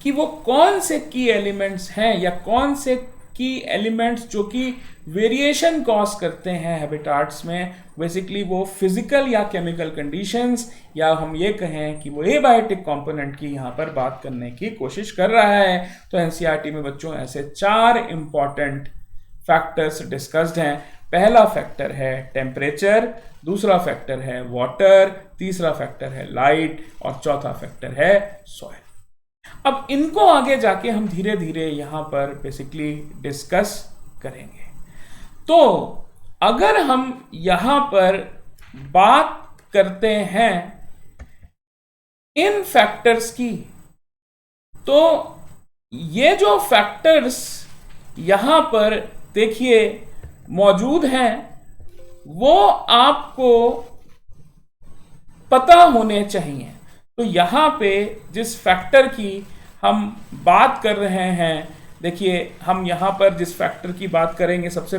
कि वो कौन से की एलिमेंट्स हैं या कौन से की एलिमेंट्स जो कि वेरिएशन कॉज करते हैं हैबिटाट्स में, बेसिकली वो फिजिकल या केमिकल कंडीशंस, या हम ये कहें कि वो एबायोटिक कंपोनेंट की यहाँ पर बात करने की कोशिश कर रहा है। तो एनसीईआरटी में बच्चों ऐसे 4 इंपॉर्टेंट फैक्टर्स डिस्कस्ड हैं। पहला फैक्टर है टेम्परेचर, दूसरा फैक्टर है वाटर, तीसरा फैक्टर है लाइट और चौथा फैक्टर है सॉइल। अब इनको आगे जाके हम धीरे धीरे यहां पर बेसिकली डिस्कस करेंगे। तो अगर हम यहां पर बात करते हैं इन फैक्टर्स की, तो ये जो फैक्टर्स यहां पर देखिए मौजूद हैं वो आपको पता होने चाहिए। तो यहां पे जिस फैक्टर की हम बात कर रहे हैं, देखिए हम यहां पर जिस फैक्टर की बात करेंगे, सबसे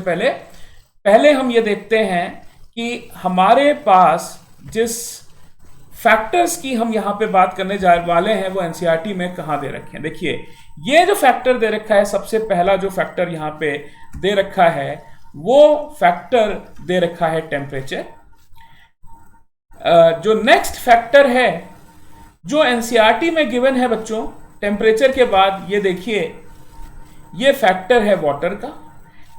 पहले हम ये देखते हैं कि हमारे पास जिस फैक्टर्स की हम यहां पे बात करने जा वाले हैं वो एनसीईआरटी में कहां दे रखे हैं। देखिए ये जो फैक्टर दे रखा है, सबसे पहला जो फैक्टर यहां पे दे रखा है वो फैक्टर दे रखा है टेम्परेचर। जो नेक्स्ट फैक्टर है जो एनसीईआरटी में गिवन है बच्चों टेम्परेचर के बाद, ये देखिए ये फैक्टर है वाटर का,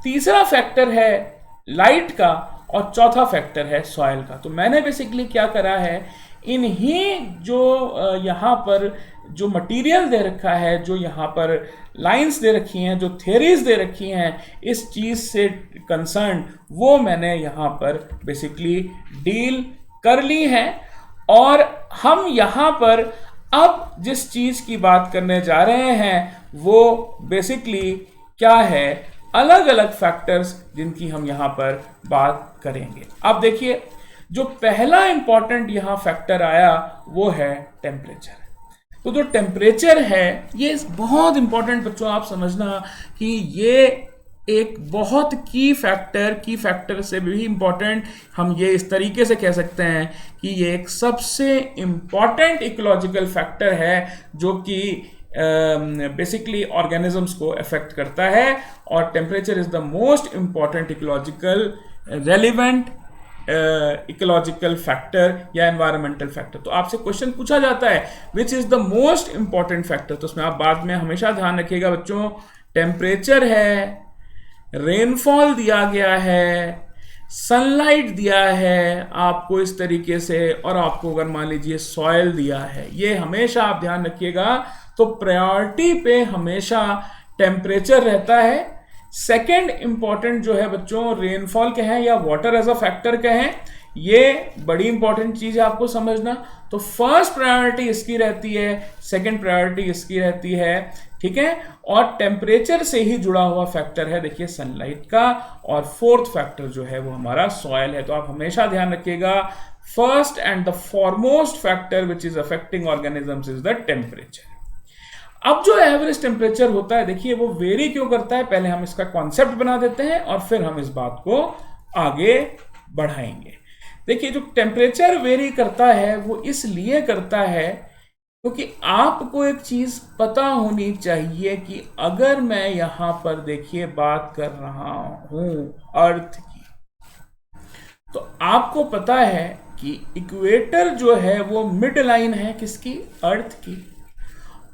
तीसरा फैक्टर है लाइट का और चौथा फैक्टर है सॉइल का। तो मैंने बेसिकली क्या करा है, इन्हीं जो यहाँ पर जो मटेरियल दे रखा है, जो यहाँ पर लाइंस दे रखी हैं, जो थ्योरीज दे रखी हैं इस चीज से कंसर्न, वो मैंने यहाँ पर बेसिकली डील कर ली हैं। और हम यहाँ पर अब जिस चीज की बात करने जा रहे हैं वो बेसिकली क्या है, अलग अलग फैक्टर्स जिनकी हम यहाँ पर बात करेंगे। अब देखिए जो पहला इंपॉर्टेंट यहाँ फैक्टर आया वो है टेम्परेचर। तो जो टेम्परेचर है ये बहुत इंपॉर्टेंट बच्चों, आप समझना कि ये एक बहुत की फैक्टर से भी इंपॉर्टेंट, हम ये इस तरीके से कह सकते हैं कि ये एक सबसे इंपॉर्टेंट इकोलॉजिकल फैक्टर है जो कि बेसिकली ऑर्गेनिजम्स को अफेक्ट करता है। और temperature is the most important ecological relevant ecological factor या एनवायरमेंटल फैक्टर। तो आपसे क्वेश्चन पूछा जाता है which is the most important factor, तो उसमें आप बाद में हमेशा ध्यान रखिएगा बच्चों, टेम्परेचर है, रेनफॉल दिया गया है, सनलाइट दिया है आपको इस तरीके से, और आपको अगर मान लीजिए सॉइल दिया है, ये हमेशा आप ध्यान रखिएगा। तो प्रायोरिटी पे हमेशा टेम्परेचर रहता है। सेकंड इंपॉर्टेंट जो है बच्चों रेनफॉल कहें या वाटर एज अ फैक्टर कहें, ये बड़ी इंपॉर्टेंट चीज है आपको समझना। तो फर्स्ट प्रायोरिटी इसकी रहती है, सेकंड प्रायोरिटी इसकी रहती है, ठीक है। और टेम्परेचर से ही जुड़ा हुआ फैक्टर है देखिए सनलाइट का, और फोर्थ फैक्टर जो है वो हमारा सॉइल है। तो आप हमेशा ध्यान रखिएगा, first and the foremost factor which is affecting organisms is the temperature. अब जो एवरेज टेम्परेचर होता है देखिए वो वेरी क्यों करता है, पहले हम इसका कॉन्सेप्ट बना देते हैं और फिर हम इस बात को आगे बढ़ाएंगे। देखिए जो टेम्परेचर वेरी करता है वो इसलिए करता है क्योंकि आपको एक चीज पता होनी चाहिए कि अगर मैं यहां पर देखिए बात कर रहा हूं अर्थ की, तो आपको पता है कि इक्वेटर जो है वो मिड लाइन है किसकी, अर्थ की।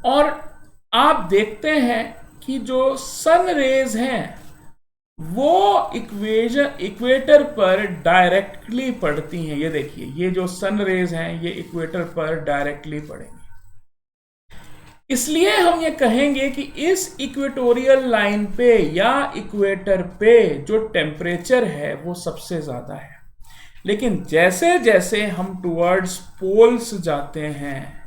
और आप देखते हैं कि जो सन रेज हैं वो इक्वेटर पर डायरेक्टली पड़ती हैं। ये देखिए ये जो सन रेज हैं ये इक्वेटर पर डायरेक्टली पड़ेंगी। इसलिए हम ये कहेंगे कि इस इक्वेटोरियल लाइन पे या इक्वेटर पे जो टेम्परेचर है वो सबसे ज्यादा है। लेकिन जैसे जैसे हम टुवर्ड्स पोल्स जाते हैं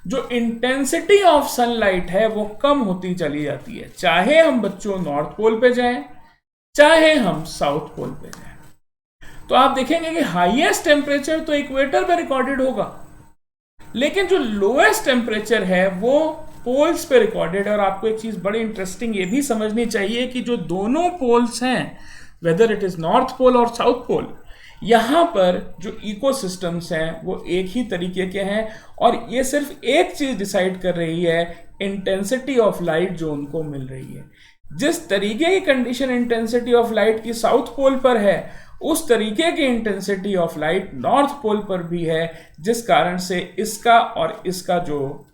जो इंटेंसिटी ऑफ सनलाइट है वो कम होती चली जाती है, चाहे हम बच्चों नॉर्थ पोल पे जाएं चाहे हम साउथ पोल पे जाएं। तो आप देखेंगे कि हाईएस्ट टेम्परेचर तो इक्वेटर पे रिकॉर्डेड होगा, लेकिन जो लोएस्ट टेम्परेचर है वो पोल्स पे रिकॉर्डेड है। और आपको एक चीज बड़ी इंटरेस्टिंग ये भी समझनी चाहिए कि जो दोनों पोल्स हैं, whether it is north pole और साउथ पोल, यहां पर जो इकोसिस्टम्स हैं वो एक ही तरीके के हैं, और ये सिर्फ एक चीज डिसाइड कर रही है, इंटेंसिटी ऑफ लाइट जो उनको मिल रही है। जिस तरीके की कंडीशन इंटेंसिटी ऑफ लाइट की साउथ पोल पर है, उस तरीके की intensity of light north pole पर भी है, जिस कारण से इसका और इसका जो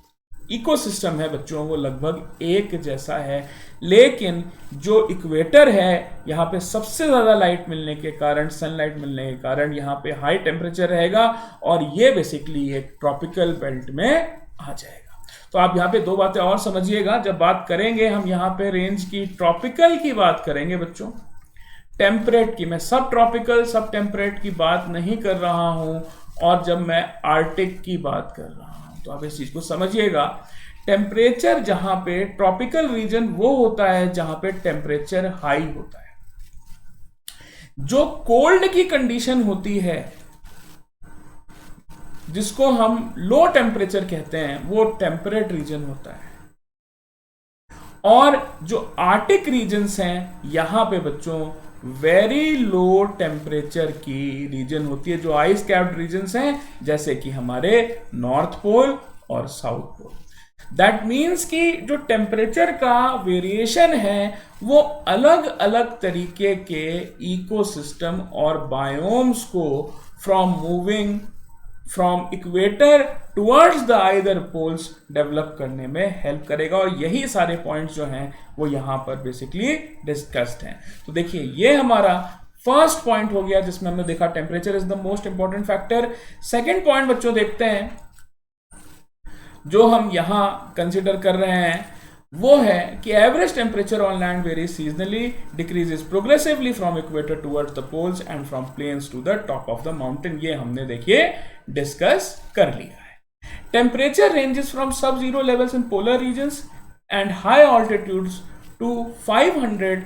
इकोसिस्टम है बच्चों वो लगभग एक जैसा है। लेकिन जो इक्वेटर है यहाँ पे सबसे ज्यादा लाइट मिलने के कारण, सनलाइट मिलने के कारण यहाँ पे हाई टेम्परेचर रहेगा, और ये बेसिकली एक ट्रॉपिकल बेल्ट में आ जाएगा। तो आप यहाँ पे दो बातें और समझिएगा, जब बात करेंगे हम यहाँ पे रेंज की, ट्रॉपिकल की बात करेंगे बच्चों, टेम्परेट की, मैं सब ट्रॉपिकल सब टेम्परेट की बात नहीं कर रहा हूं, और जब मैं आर्टिक की बात कर रहा हूं, तो आप इस चीज को समझिएगा। टेम्परेचर जहां पे ट्रॉपिकल रीजन वो होता है जहां पे टेम्परेचर हाई होता है। जो कोल्ड की कंडीशन होती है जिसको हम लो टेम्परेचर कहते हैं वो टेम्परेट रीजन होता है। और जो आर्टिक रीजन्स हैं यहां पे बच्चों वेरी लो टेम्परेचर की रीजन होती है, जो आइस कैप्ड रीजन्स हैं, जैसे कि हमारे नॉर्थ पोल और साउथ पोल। दैट मीन्स कि जो टेम्परेचर का वेरिएशन है वो अलग अलग तरीके के इकोसिस्टम और बायोम्स को from moving from equator towards the either poles develop करने में हेल्प करेगा। और यही सारे पॉइंट्स जो हैं वो यहां पर बेसिकली डिस्कस्ड हैं। तो देखिए ये हमारा फर्स्ट पॉइंट हो गया जिसमें हमने देखा temperature is the most important factor. Second point बच्चों देखते हैं जो हम यहां कंसिडर कर रहे हैं, वो है कि average temperature on land varies seasonally, decreases progressively from equator towards the poles and from plains to the top of the mountain. ये हमने देखिए डिस्कस कर लिया है। Temperature ranges from sub zero levels in polar regions and high altitudes to 50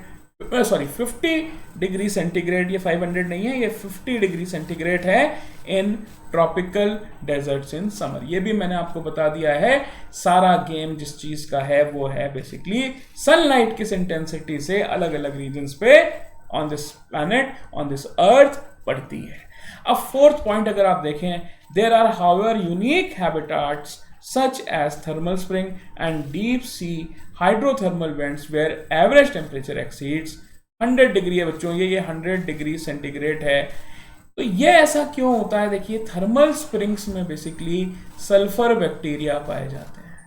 degree centigrade. ये 500 नहीं है, ये 50 डिग्री सेंटीग्रेड है in tropical deserts in summer. ये भी मैंने आपको बता दिया है। सारा गेम जिस चीज का है वो है बेसिकली सनलाइट किस इंटेंसिटी से अलग अलग रीजन्स पे on this planet, on this earth पड़ती है। अब फोर्थ पॉइंट अगर आप देखें, there are however unique habitats such as thermal spring and deep sea hydrothermal vents where average temperature exceeds 100 degree है बच्चों। ये 100 डिग्री सेंटीग्रेड है। तो ये ऐसा क्यों होता है? देखिए थर्मल स्प्रिंग्स में बेसिकली सल्फर बैक्टीरिया पाए जाते हैं।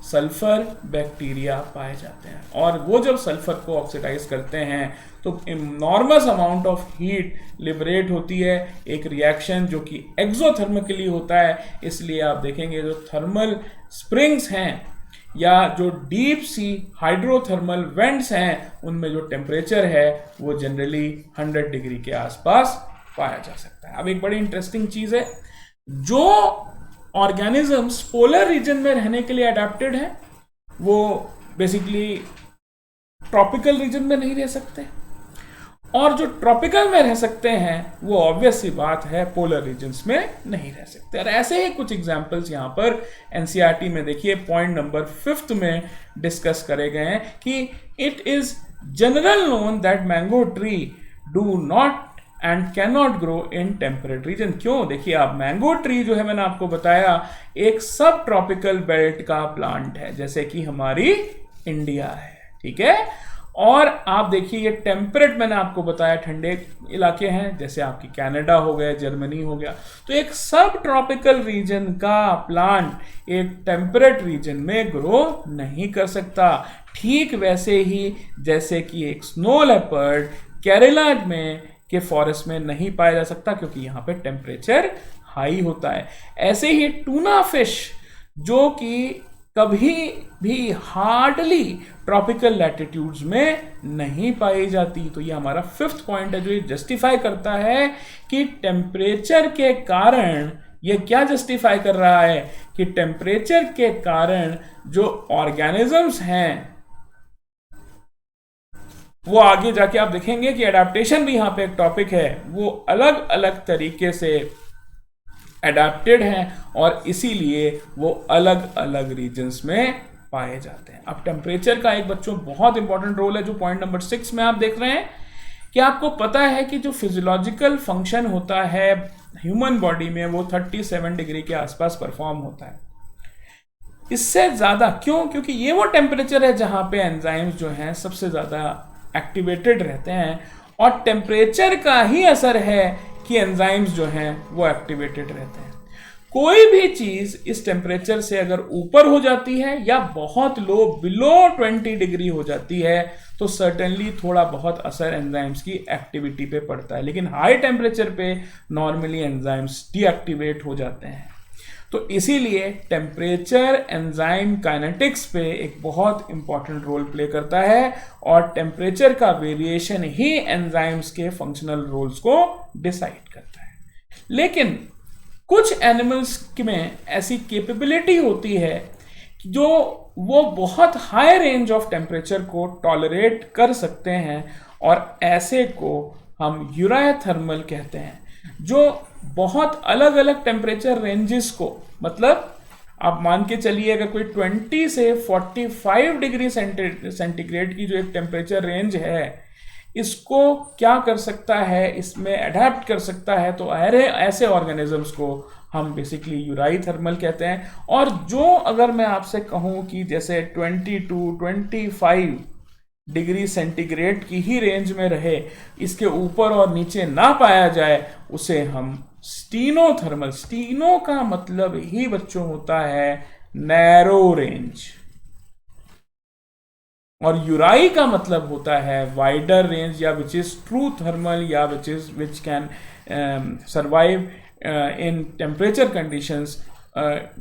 सल्फर बैक्टीरिया पाए जाते हैं, और वो जब सल्फर को ऑक्सीडाइज करते हैं तो enormous amount of heat liberate होती है, एक रिएक्शन जो कि एक्सोथर्मिकली होता है। इसलिए आप देखेंगे जो थर्मल स्प्रिंग्स हैं या जो डीप सी हाइड्रोथर्मल वेंट्स हैं, उनमें जो टेम्परेचर है वो जनरली 100 डिग्री के आसपास पाया जा सकता है। अब एक बड़ी इंटरेस्टिंग चीज है, जो ऑर्गेनिजम्स पोलर रीजन में रहने के लिए अडेप्टेड है वो बेसिकली ट्रॉपिकल रीजन में नहीं रह सकते, और जो ट्रॉपिकल में रह सकते हैं वो ऑब्वियस सी बात है पोलर रीजन्स में नहीं रह सकते। और ऐसे ही कुछ एग्जांपल्स यहाँ पर एनसीईआरटी में देखिए पॉइंट नंबर 5 में डिस्कस करे गए हैं कि it is general known that mango tree do not and can not grow in temperate region. क्यों? देखिए आप, मैंगो ट्री जो है मैंने आपको बताया एक सब ट्रॉपिकल बेल्ट का प्लांट है, जैसे कि हमारी इंडिया है, ठीक है। और आप देखिए ये टेम्परेट, मैंने आपको बताया ठंडे इलाके हैं, जैसे आपकी कनाडा हो गया, जर्मनी हो गया। तो एक सब ट्रॉपिकल रीजन का प्लांट एक टेम्परेट रीजन में ग्रो नहीं कर सकता। ठीक वैसे ही जैसे कि एक स्नो लेपर्ड केरला में के फॉरेस्ट में नहीं पाया जा सकता क्योंकि यहाँ पे टेम्परेचर हाई होता है। ऐसे ही टूना फिश जो कि कभी भी हार्डली ट्रॉपिकल लैटिट्यूड्स में नहीं पाई जाती। तो ये हमारा 5th पॉइंट है जो ये जस्टिफाई करता है कि टेम्परेचर के कारण, ये क्या जस्टिफाई कर रहा है कि टेम्परेचर के कारण जो ऑर्गेनिजम्स हैं वो आगे जाके आप देखेंगे कि एडाप्टेशन भी यहाँ पे एक टॉपिक है, वो अलग अलग तरीके से एडाप्टेड हैं और इसीलिए वो अलग अलग रीजन्स में पाए जाते हैं। अब टेम्परेचर का एक बच्चों बहुत इंपॉर्टेंट रोल है जो पॉइंट नंबर 6 में आप देख रहे हैं कि आपको पता है कि जो फिजियोलॉजिकल फंक्शन होता है ह्यूमन बॉडी में वो 37 डिग्री के आसपास परफॉर्म होता है। इससे ज्यादा क्यों? क्योंकि ये वो टेम्परेचर है जहां पे एंजाइम्स जो हैं सबसे ज्यादा एक्टिवेटेड रहते हैं, और टेम्परेचर का ही असर है कि एंजाइम्स जो हैं वो एक्टिवेटेड रहते हैं। कोई भी चीज इस टेम्परेचर से अगर ऊपर हो जाती है या बहुत लो बिलो 20 डिग्री हो जाती है तो सर्टेनली थोड़ा बहुत असर एंजाइम्स की एक्टिविटी पे पड़ता है, लेकिन हाई टेम्परेचर पे नॉर्मली एंजाइम्स डीएक्टिवेट हो जाते हैं। तो इसीलिए टेम्परेचर एंजाइम काइनेटिक्स पे एक बहुत इंपॉर्टेंट रोल प्ले करता है, और टेम्परेचर का वेरिएशन ही एंजाइम्स के फंक्शनल रोल्स को डिसाइड करता है। लेकिन कुछ एनिमल्स में ऐसी कैपेबिलिटी होती है जो वो बहुत हाई रेंज ऑफ टेम्परेचर को टॉलरेट कर सकते हैं, और ऐसे को हम यूराथर्मल कहते हैं, जो बहुत अलग अलग टेम्परेचर रेंजेस को, मतलब आप मान के चलिए अगर कोई 20 से 45 डिग्री सेंटीग्रेड की जो एक टेम्परेचर रेंज है, इसको क्या कर सकता है, इसमें अडेप्ट कर सकता है, तो ऐसे ऑर्गेनिजम्स को हम बेसिकली यूराथर्मल कहते हैं। और जो अगर मैं आपसे कहूं कि जैसे 20 to 25 डिग्री सेंटीग्रेड की ही रेंज में रहे, इसके ऊपर और नीचे ना पाया जाए, उसे हम स्टीनोथर्मल, स्टीनो का मतलब ही बच्चों होता है नैरो रेंज, और यूराई का मतलब होता है वाइडर रेंज, या विच इज ट्रू थर्मल, या which can survive in temperature conditions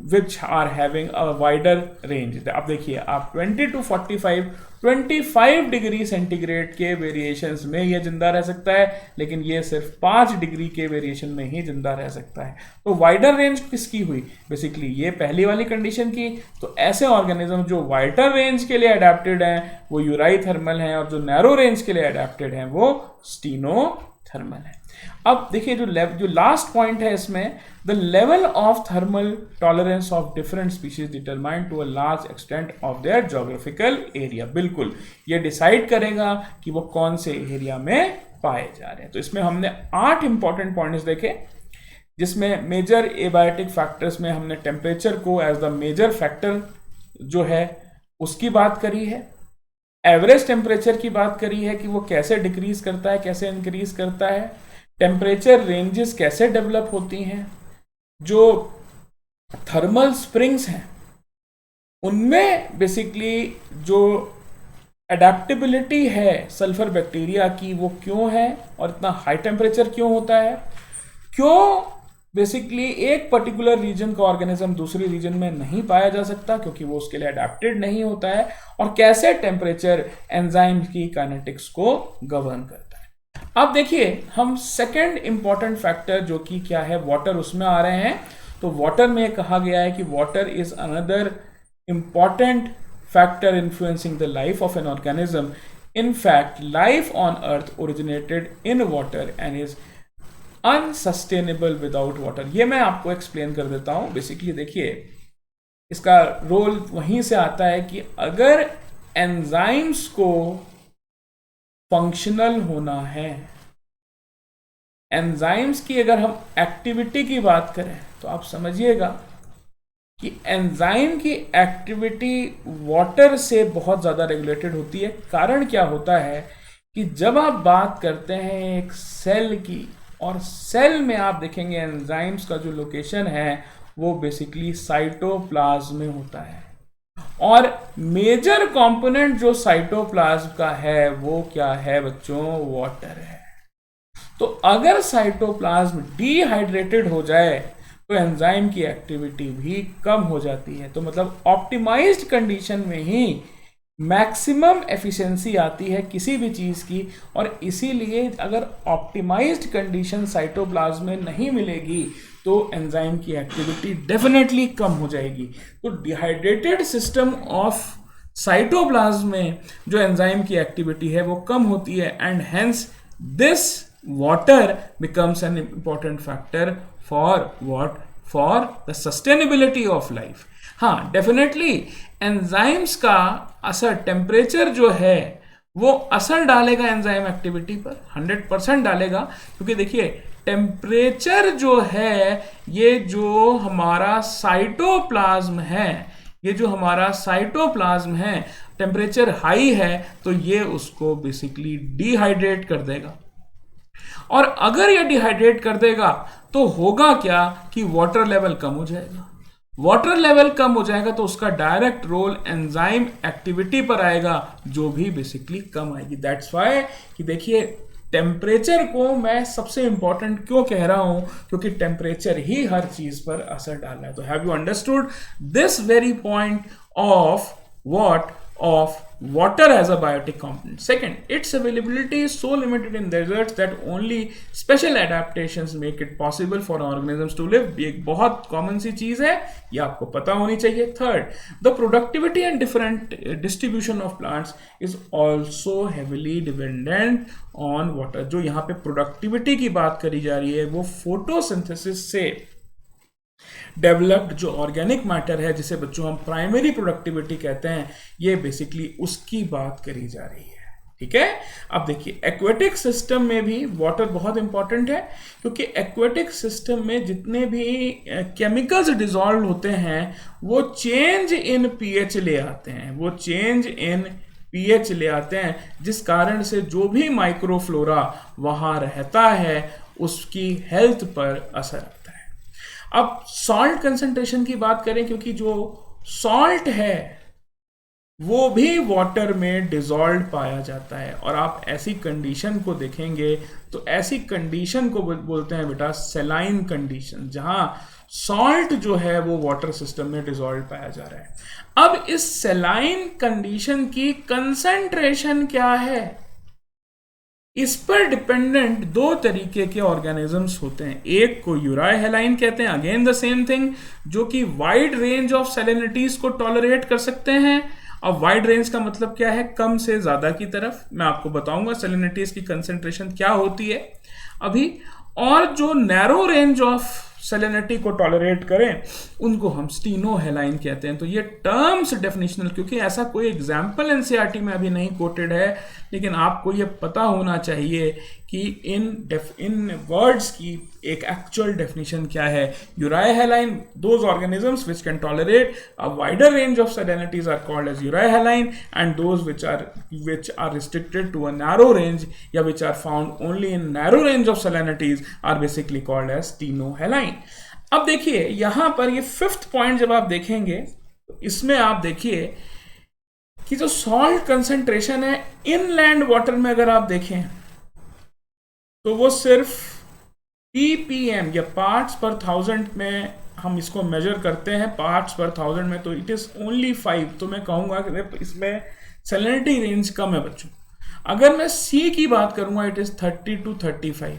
which are having a wider range. अब देखिए आप 20 to 25 डिग्री सेंटीग्रेड के वेरिएशंस में ये जिंदा रह सकता है, लेकिन ये सिर्फ 5 डिग्री के वेरिएशन में ही जिंदा रह सकता है। तो वाइडर रेंज किसकी हुई? बेसिकली ये पहली वाली कंडीशन की। तो ऐसे ऑर्गेनिज्म जो वाइडर रेंज के लिए अडेप्टेड हैं वो यूराथर्मल हैं, और जो नैरो रेंज के लिए अडेप्टेड हैं वो स्टीनोथर्मल है। अब देखिए जो लास्ट पॉइंट है इसमें, the level of thermal tolerance of different species determined to a large extent of their geographical area. बिल्कुल ये डिसाइड करेगा कि वो कौन से एरिया में पाए जा रहे हैं। तो इसमें हमने 8 इंपॉर्टेंट पॉइंट्स देखे, जिसमें मेजर एबायोटिक फैक्टर्स में हमने टेम्परेचर को एज द मेजर फैक्टर जो है उसकी बात करी है, एवरेज टेम्परेचर की बात करी है कि वो कैसे डिक्रीज करता है, कैसे इंक्रीज करता है, टेम्परेचर रेंजेस कैसे डेवलप होती हैं, जो थर्मल स्प्रिंग्स हैं उनमें बेसिकली जो एडेप्टेबिलिटी है सल्फर बैक्टीरिया की वो क्यों है और इतना हाई टेम्परेचर क्यों होता है, क्यों बेसिकली एक पर्टिकुलर रीजन का ऑर्गेनिज्म दूसरी रीजन में नहीं पाया जा सकता क्योंकि वो उसके लिए अडेप्टेड नहीं होता है, और कैसे टेम्परेचर एंजाइम की काइनेटिक्स को गवर्न करता है। अब देखिए हम सेकंड इंपॉर्टेंट फैक्टर जो कि क्या है वाटर, उसमें आ रहे हैं। तो वाटर में कहा गया है कि water is another important factor influencing the life of an organism. In fact, life on earth originated in water and is unsustainable without water. ये मैं आपको एक्सप्लेन कर देता हूं। बेसिकली देखिए इसका रोल वहीं से आता है कि अगर एंजाइम्स को फंक्शनल होना है, एंजाइम्स की अगर हम एक्टिविटी की बात करें तो आप समझिएगा कि एंजाइम की एक्टिविटी वाटर से बहुत ज़्यादा रेगुलेटेड होती है। कारण क्या होता है कि जब आप बात करते हैं एक सेल की, और सेल में आप देखेंगे एंजाइम्स का जो लोकेशन है वो बेसिकली साइटोप्लाज्म में होता है, और मेजर कंपोनेंट जो साइटोप्लाज्म का है वो क्या है बच्चों, वाटर है। तो अगर साइटोप्लाज्म डिहाइड्रेटेड हो जाए तो एंजाइम की एक्टिविटी भी कम हो जाती है। तो मतलब ऑप्टिमाइज्ड कंडीशन में ही मैक्सिमम एफिशिएंसी आती है किसी भी चीज़ की, और इसीलिए अगर ऑप्टिमाइज्ड कंडीशन साइटोप्लाज्म में नहीं मिलेगी तो एंजाइम की एक्टिविटी डेफिनेटली कम हो जाएगी। तो डिहाइड्रेटेड सिस्टम ऑफ साइटोप्लाज्म में जो एंजाइम की एक्टिविटी है वो कम होती है, and hence this water becomes an important factor for what, for the sustainability of life. हाँ डेफिनेटली एंजाइम्स का असर, टेम्परेचर जो है वो असर डालेगा एंजाइम एक्टिविटी पर, 100% डालेगा। क्योंकि देखिए टेम्परेचर जो है, ये जो हमारा साइटोप्लाज्म है, ये जो हमारा साइटोप्लाज्म है, टेम्परेचर हाई है तो ये उसको बेसिकली डिहाइड्रेट कर देगा, और अगर ये डिहाइड्रेट कर देगा तो होगा क्या कि वाटर लेवल कम हो जाएगा। वाटर लेवल कम हो जाएगा तो उसका डायरेक्ट रोल एंजाइम एक्टिविटी पर आएगा, जो भी बेसिकली कम आएगी। दैट्स व्हाई कि देखिए टेम्परेचर को मैं सबसे इंपॉर्टेंट क्यों कह रहा हूं, क्योंकि टेम्परेचर ही हर चीज पर असर डाल रहा है। तो have you understood this very point of what, of water as a biotic component. Second, its availability is so limited in deserts that only special adaptations make it possible for organisms to live. ये एक बहुत कॉमन सी चीज है, ये आपको पता होनी चाहिए। Third, the productivity and different distribution of plants is also heavily dependent on water. जो यहाँ पे प्रोडक्टिविटी की बात करी जा रही है वो फोटोसिंथेसिस से डेवलप्ड जो ऑर्गेनिक मैटर है, जिसे बच्चों हम प्राइमरी प्रोडक्टिविटी कहते हैं, ये बेसिकली उसकी बात करी जा रही है। ठीक है, अब देखिए एक्वेटिक सिस्टम में भी वाटर बहुत इंपॉर्टेंट है, क्योंकि एक्वेटिक सिस्टम में जितने भी केमिकल्स डिसॉल्व होते हैं वो चेंज इन पीएच ले आते हैं, वो चेंज इन पीएच ले आते हैं, जिस कारण से जो भी माइक्रोफ्लोरा वहां रहता है उसकी हेल्थ पर असर आता है। अब सॉल्ट कंसंट्रेशन की बात करें, क्योंकि जो सॉल्ट है वो भी वाटर में डिसॉल्व पाया जाता है, और आप ऐसी कंडीशन को देखेंगे तो ऐसी कंडीशन को बोलते हैं बेटा सेलाइन कंडीशन, जहां सॉल्ट जो है वो वाटर सिस्टम में डिसॉल्व पाया जा रहा है। अब इस सेलाइन कंडीशन की कंसंट्रेशन क्या है, इस पर डिपेंडेंट दो तरीके के ऑर्गेनिजम्स होते हैं। एक को यूराई हेलाइन कहते हैं, अगेन द सेम थिंग, जो कि वाइड रेंज ऑफ सैलिनिटीज को टॉलरेट कर सकते हैं। अब वाइड रेंज का मतलब क्या है, कम से ज्यादा की तरफ। मैं आपको बताऊंगा सैलिनिटीज की कंसेंट्रेशन क्या होती है अभी। और जो नैरो रेंज ऑफ सैलिनिटी को टॉलरेट करें उनको हम स्टीनोहेलाइन कहते हैं। तो ये टर्म्स डेफिनेशनल, क्योंकि ऐसा कोई एग्जाम्पल एनसीईआरटी में अभी नहीं कोटेड है, लेकिन आपको ये पता होना चाहिए कि इन वर्ड्स की एक एक्चुअल डेफिनेशन क्या है। Euryhaline, those organisms which can tolerate a wider range of salinities are called as euryhaline, and those which are restricted to a narrow range या which are found only in narrow range of salinities are basically called as stenohaline. अब देखिए यहां पर ये फिफ्थ पॉइंट जब आप देखेंगे, इसमें आप देखिए कि जो सॉल्ट कंसंट्रेशन है इनलैंड वाटर में अगर आप देखें तो वो सिर्फ ppm या पार्ट्स पर थाउजेंड में हम इसको मेजर करते हैं, पार्ट्स पर थाउजेंड में, तो इट इज ओनली 5। तो मैं कहूंगा कि इसमें सैलिनिटी रेंज कम है बच्चों। अगर मैं सी की बात करूंगा इट इज 30 to 35,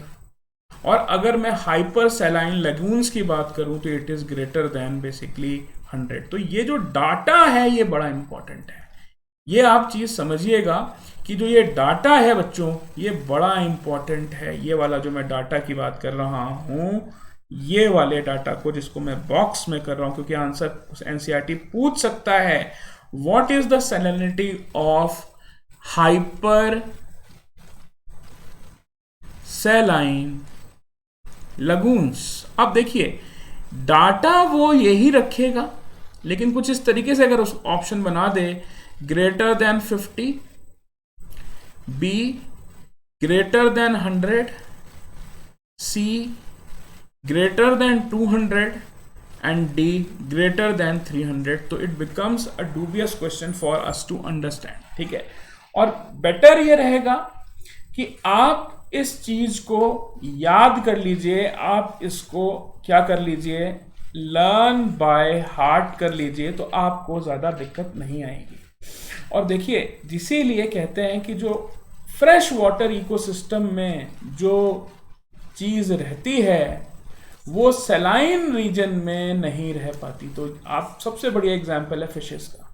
और अगर मैं हाइपर सैलाइन लगून्स की बात करूं तो it is greater then basically 100। तो ये जो डाटा है ये बड़ा इंपॉर्टेंट है, ये आप चीज समझिएगा कि जो ये डाटा है बच्चों ये बड़ा इंपॉर्टेंट है। ये वाला जो मैं डाटा की बात कर रहा हूं, ये वाले डाटा को जिसको मैं बॉक्स में कर रहा हूं, क्योंकि आंसर एनसीईआरटी पूछ सकता है what is the salinity of hyper saline lagoons. अब देखिए डाटा वो यही रखेगा, लेकिन कुछ इस तरीके से अगर उस ऑप्शन बना दे greater than 50, B greater than 100, C greater than 200 and D greater than 300, तो it becomes a dubious question for us to understand. ठीक है, और बेटर ये रहेगा कि आप इस चीज को याद कर लीजिए, आप इसको क्या कर लीजिए, लर्न बाय हार्ट कर लीजिए, तो आपको ज्यादा दिक्कत नहीं आएगी। और देखिए इसीलिए कहते हैं कि जो फ्रेश वाटर इकोसिस्टम में जो चीज रहती है वो सैलाइन रीजन में नहीं रह पाती। तो आप सबसे बढ़िया एग्जांपल है फिशेस का।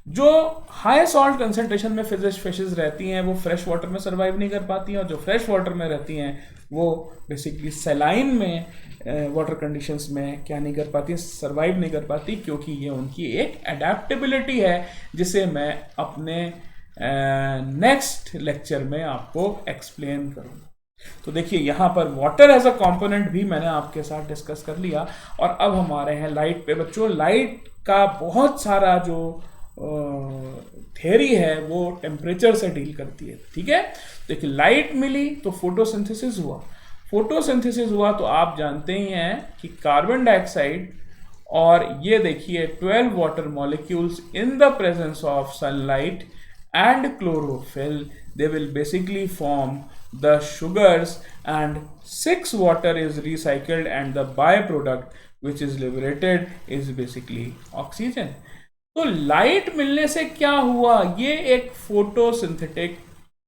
जो हाई सॉल्ट कंसंट्रेशन में फिशेस रहती हैं वो फ्रेश वाटर में सर्वाइव नहीं कर पाती हैं, और जो फ्रेश वाटर में रहती हैं वो बेसिकली सैलाइन में वाटर कंडीशंस में क्या नहीं कर पाती, सर्वाइव नहीं कर पाती, क्योंकि ये उनकी एक एडेप्टेबिलिटी है जिसे मैं अपने नेक्स्ट लेक्चर में आपको एक्सप्लेन करूंगा। तो देखिए यहाँ पर वाटर एज अ कंपोनेंट भी मैंने आपके साथ डिस्कस कर लिया, और अब हमारे हैं लाइट पे। बच्चों लाइट का बहुत सारा जो थ्योरी है वो टेम्परेचर से डील करती है। ठीक है, देखिए लाइट मिली तो फोटोसिंथेसिस हुआ, फोटोसिंथेसिस हुआ तो आप जानते ही हैं कि कार्बन डाइऑक्साइड और ये देखिए 12 water molecules in the presence of sunlight and chlorophyll, they will basically form the sugars, and 6 water is recycled and the byproduct which is liberated is basically oxygen। तो लाइट मिलने से क्या हुआ, ये एक फोटोसिंथेटिक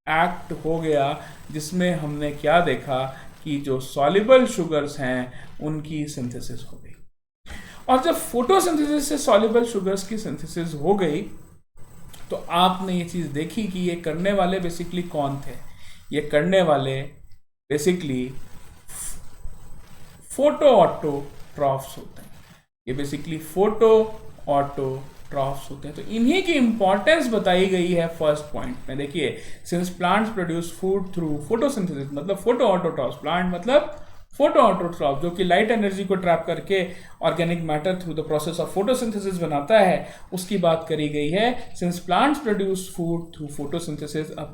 एक्ट हो गया जिसमें हमने क्या देखा कि जो सॉल्युबल शुगर्स हैं उनकी सिंथेसिस हो गई। और जब फोटोसिंथेसिस से सॉल्युबल शुगर्स की सिंथेसिस हो गई तो आपने ये चीज देखी कि ये करने वाले बेसिकली कौन थे, ये करने वाले बेसिकली फोटो ऑटोट्रॉफ्स होते हैं। ये बेसिकली फोटो ऑटोट्रॉफ्स होते हैं। तो इन्हीं की इंपॉर्टेंस बताई गई है फर्स्ट पॉइंट में। देखिए since plants produce food through photosynthesis, मतलब फोटो ऑटोट्रॉफ्स, प्लांट मतलब फोटो ऑटोट्रॉफ जो कि लाइट एनर्जी को ट्रैप करके organic matter through the process of photosynthesis बनाता है, उसकी बात करी गई है। Since plants produce food through photosynthesis, a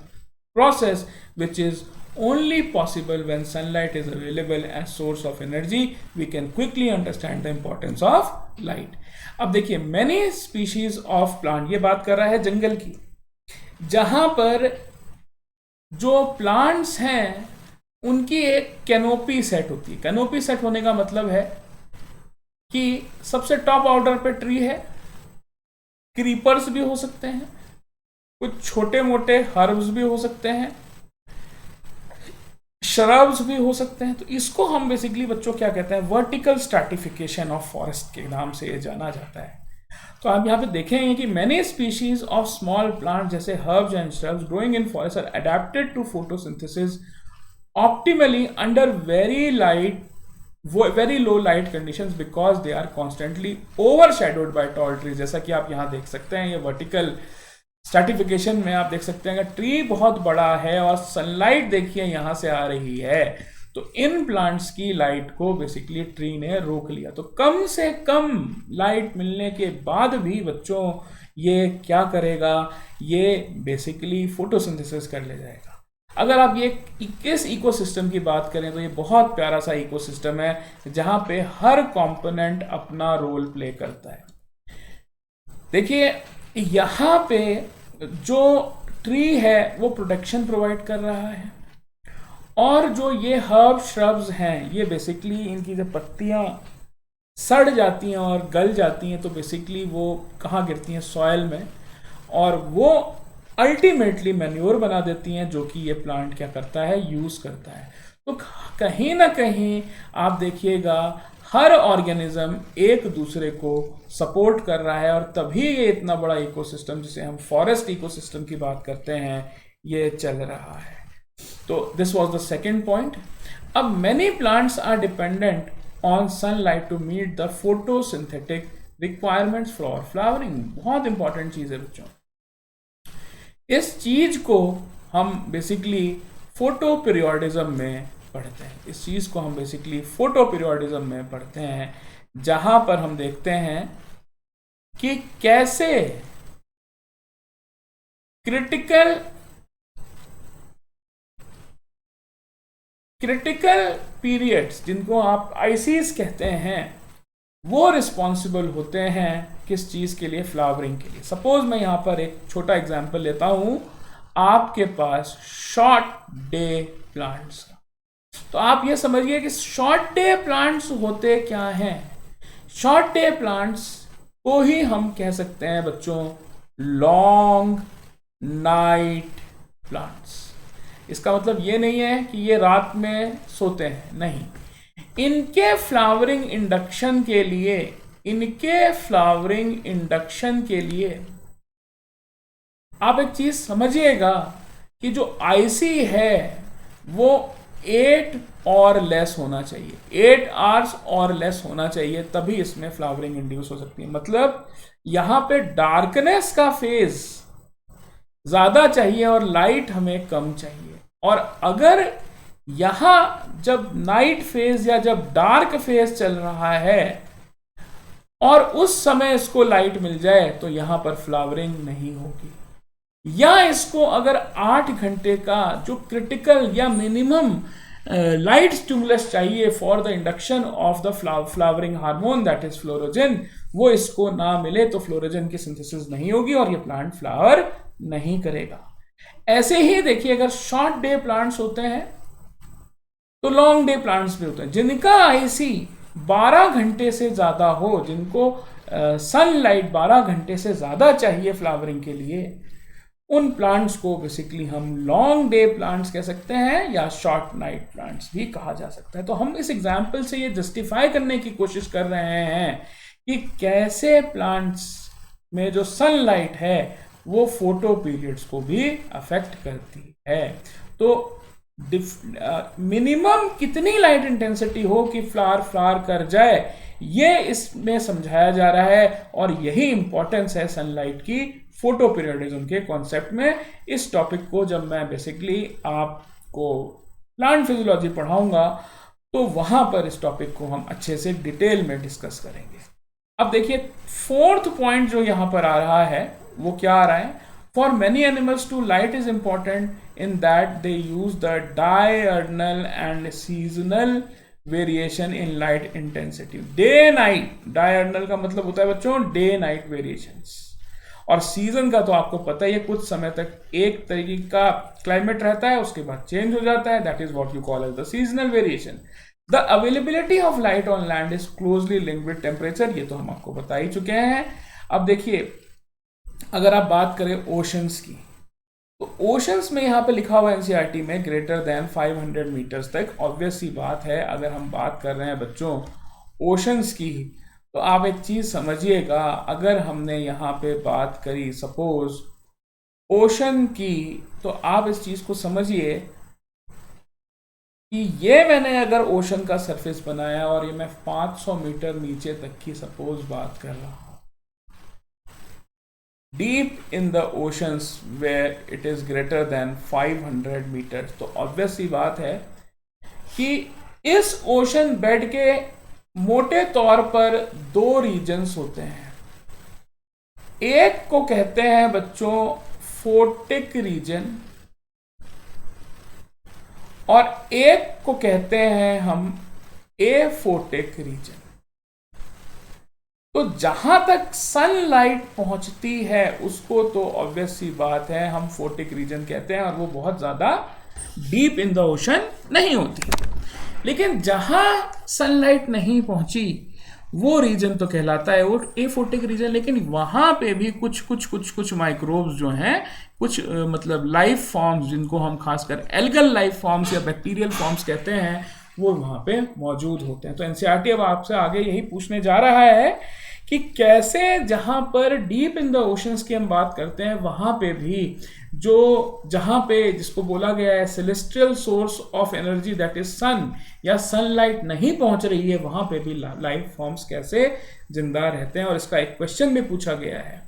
process which is only possible when sunlight is available as source of energy, we can quickly understand the importance of light। अब देखिए many species of plant, ये बात कर रहा है जंगल की, जहां पर जो प्लांट्स हैं उनकी एक कैनोपी सेट होती है। कैनोपी सेट होने का मतलब है कि सबसे टॉप ऑर्डर पे ट्री है, क्रीपर्स भी हो सकते हैं, कुछ छोटे मोटे हर्ब्स भी हो सकते हैं, शरब्स भी हो सकते हैं। तो इसको हम बेसिकली बच्चों क्या कहते हैं, वर्टिकल स्ट्रैटिफिकेशन ऑफ फॉरेस्ट के नाम से ये जाना जाता है। तो आप यहाँ पे देखेंगे कि many species of small plant जैसे herbs and shrubs growing in forest are adapted to photosynthesis optimally under very low light conditions because they are constantly overshadowed by tall trees. जैसा कि आप यहाँ देख सकते हैं, ये वर्टिकल स्ट्रैटिफिकेशन में आप देख सकते हैं कि ट्री बहुत बड़ा है और सनलाइट देखिए यहां से आ रही है, तो इन प्लांट्स की लाइट को बेसिकली ट्री ने रोक लिया। तो कम से कम लाइट मिलने के बाद भी बच्चों ये क्या करेगा, ये बेसिकली फोटोसिंथेसिस कर ले जाएगा। अगर आप ये इस इकोसिस्टम की बात करें तो ये बहुत प्यारा सा इकोसिस्टम है जहां पे हर कंपोनेंट अपना रोल प्ले करता है। देखिए यहाँ पे जो ट्री है वो प्रोटेक्शन प्रोवाइड कर रहा है, और जो ये हर्ब श्रब्स हैं ये बेसिकली इनकी जब पत्तियां सड़ जाती हैं और गल जाती हैं तो बेसिकली वो कहाँ गिरती हैं, सॉयल में, और वो अल्टीमेटली मैन्योर बना देती हैं, जो कि ये प्लांट क्या करता है, यूज़ करता है। तो कहीं ना कहीं आप देखिएगा हर ऑर्गेनिज्म एक दूसरे को सपोर्ट कर रहा है, और तभी ये इतना बड़ा इकोसिस्टम जिसे हम फॉरेस्ट इकोसिस्टम की बात करते हैं ये चल रहा है। तो this was the second point. अब many plants are dependent on sunlight to meet the photosynthetic requirements for flowering. बहुत इंपॉर्टेंट चीज है बच्चों, इस चीज को हम बेसिकली फोटो पीरियोडिज्म में पढ़ते हैं। इस चीज को हम बेसिकली फोटो पीरियोडिज्म में पढ़ते हैं, जहां पर हम देखते हैं कि कैसे क्रिटिकल पीरियड्स, जिनको आप आईसीज कहते हैं, वो रिस्पॉन्सिबल होते हैं किस चीज के लिए, फ्लावरिंग के लिए। सपोज मैं यहां पर एक छोटा एग्जांपल लेता हूं, आपके पास शॉर्ट डे प्लांट्स का। तो आप ये समझिए कि शॉर्ट डे प्लांट्स होते क्या हैं। शॉर्ट डे प्लांट्स को ही हम कह सकते हैं बच्चों लॉन्ग नाइट प्लांट्स। इसका मतलब ये नहीं है कि ये रात में सोते हैं, नहीं। इनके फ्लावरिंग इंडक्शन के लिए आप एक चीज समझिएगा कि जो आईसी है वो 8 और लेस होना चाहिए, 8 आवर्स और लेस होना चाहिए, तभी इसमें फ्लावरिंग इंड्यूस हो सकती है। मतलब यहां पे डार्कनेस का फेज ज्यादा चाहिए और लाइट हमें कम चाहिए। और अगर यहां जब नाइट फेज या जब डार्क फेज चल रहा है और उस समय इसको लाइट मिल जाए तो यहां पर फ्लावरिंग नहीं होगी। या इसको अगर 8 घंटे का जो क्रिटिकल या मिनिमम लाइट स्टिमुलस चाहिए for the induction of the flowering hormone that is florigen, वो इसको ना मिले तो फ्लोरोजन की सिंथेसिस नहीं होगी और ये प्लांट फ्लावर नहीं करेगा। ऐसे ही देखिए अगर शॉर्ट डे प्लांट्स होते हैं तो लॉन्ग डे प्लांट्स भी होते हैं, जिनका आईसी 12 घंटे से ज्यादा हो, जिनको सनलाइट 12 घंटे से ज्यादा चाहिए फ्लावरिंग के लिए, उन प्लांट्स को बेसिकली हम लॉन्ग डे प्लांट्स कह सकते हैं या शॉर्ट नाइट प्लांट्स भी कहा जा सकता है। तो हम इस एग्जाम्पल से ये जस्टिफाई करने की कोशिश कर रहे हैं कि कैसे प्लांट्स में जो सनलाइट है वो फोटो पीरियड्स को भी अफेक्ट करती है। तो मिनिमम कितनी लाइट इंटेंसिटी हो कि फ्लावर कर जाए, ये इसमें समझाया जा रहा है, और यही इंपॉर्टेंस है सनलाइट की फोटो पीरियडिज्म के कॉन्सेप्ट में। इस टॉपिक को जब मैं बेसिकली आपको प्लांट फिजियोलॉजी पढ़ाऊंगा तो वहां पर इस टॉपिक को हम अच्छे से डिटेल में डिस्कस करेंगे। अब देखिए फोर्थ पॉइंट जो यहां पर आ रहा है वो क्या आ रहा है, for many animals too light is important in that they use the diurnal and seasonal variation in light intensity. Day night, diurnal का मतलब होता है बच्चों डे नाइट वेरिएशंस, और सीजन का तो आपको पता ही है, कुछ समय तक एक तरीके का क्लाइमेट रहता है उसके बाद चेंज हो जाता है, that is what you call as the seasonal variation. The availability of light on land is closely linked with temperature, ये तो हम आपको बता ही चुके हैं। अब देखिए अगर आप बात करें ओशंस की, तो ओशंस में यहाँ पे लिखा हुआ एनसीईआरटी में ग्रेटर देन 500 मीटर्स तक। ऑब्वियस सी बात है अगर हम बात कर रहे हैं बच्चों ओशंस की, तो आप एक चीज समझिएगा, अगर हमने यहाँ पे बात करी सपोज ओशन की, तो आप इस चीज को समझिए कि ये मैंने अगर ओशन का सरफेस बनाया और ये मैं 500 मीटर नीचे तक की सपोज बात कर रहा हूं, deep in the oceans where it is greater than 500 metre, तो ऑब्वियस सी बात है कि इस ओशन बेड के मोटे तौर पर 2 रीजन्स होते हैं। एक को कहते हैं बच्चों फोटिक रीजन और एक को कहते हैं हम एफोटिक रीजन। तो जहां तक सनलाइट पहुंचती है उसको तो ऑब्वियस सी बात है हम फोटिक रीजन कहते हैं, और वो बहुत ज्यादा डीप इन द ओशन नहीं होती। लेकिन जहां सनलाइट नहीं पहुंची वो रीजन तो कहलाता है वो एफोटिक रीजन। लेकिन वहां पे भी कुछ माइक्रोब्स जो हैं, कुछ मतलब लाइफ फॉर्म्स जिनको हम खासकर एल्गल लाइफ फॉर्म्स या बैक्टीरियल फॉर्म्स कहते हैं, वो वहां पे मौजूद होते हैं। तो एनसीईआरटी अब आपसे आगे यही पूछने जा रहा है कि कैसे जहां पर डीप इन द ओशंस की हम बात करते हैं वहां पे भी जो जहां पे जिसको बोला गया है celestial source of energy that is sun या सनलाइट नहीं पहुंच रही है, वहां पे भी लाइफ फॉर्म्स कैसे जिंदा रहते हैं, और इसका एक क्वेश्चन भी पूछा गया है।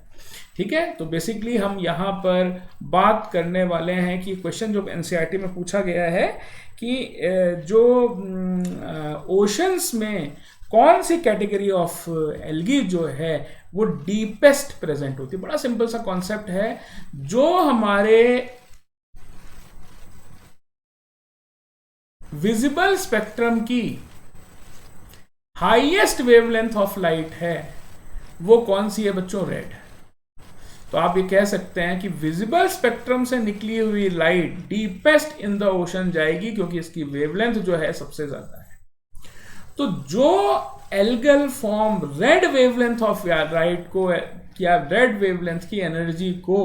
ठीक है, तो बेसिकली हम यहाँ पर बात करने वाले हैं कि क्वेश्चन जो एनसीईआरटी में पूछा गया है कि जो ओशंस में कौन सी कैटेगरी ऑफ एल्गी जो है वो डीपेस्ट प्रेजेंट होती है। बड़ा सिंपल सा कॉन्सेप्ट है, जो हमारे विजिबल स्पेक्ट्रम की हाईएस्ट वेवलेंथ ऑफ लाइट है वो कौन सी है बच्चों? रेड। तो आप ये कह सकते हैं कि विजिबल स्पेक्ट्रम से निकली हुई light deepest in the ocean जाएगी क्योंकि इसकी वेवलेंथ जो है सबसे ज्यादा है। तो जो algal form red wavelength of light को या रेड वेवलेंथ की एनर्जी को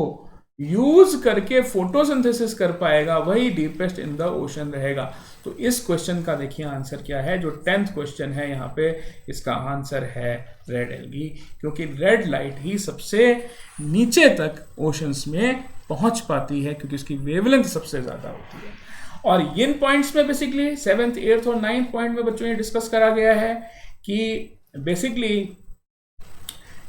यूज करके फोटोसिंथेसिस कर पाएगा वही डीपेस्ट इन द ओशन रहेगा। तो इस क्वेश्चन का देखिए आंसर क्या है, जो 10th क्वेश्चन है यहाँ पे, इसका आंसर है रेड एल्गी, क्योंकि रेड लाइट ही सबसे नीचे तक ओशंस में पहुंच पाती है क्योंकि इसकी वेवलेंथ सबसे ज्यादा होती है। और इन पॉइंट्स में बेसिकली 7th, 8th और 9th पॉइंट में बच्चों ये डिस्कस करा गया है कि बेसिकली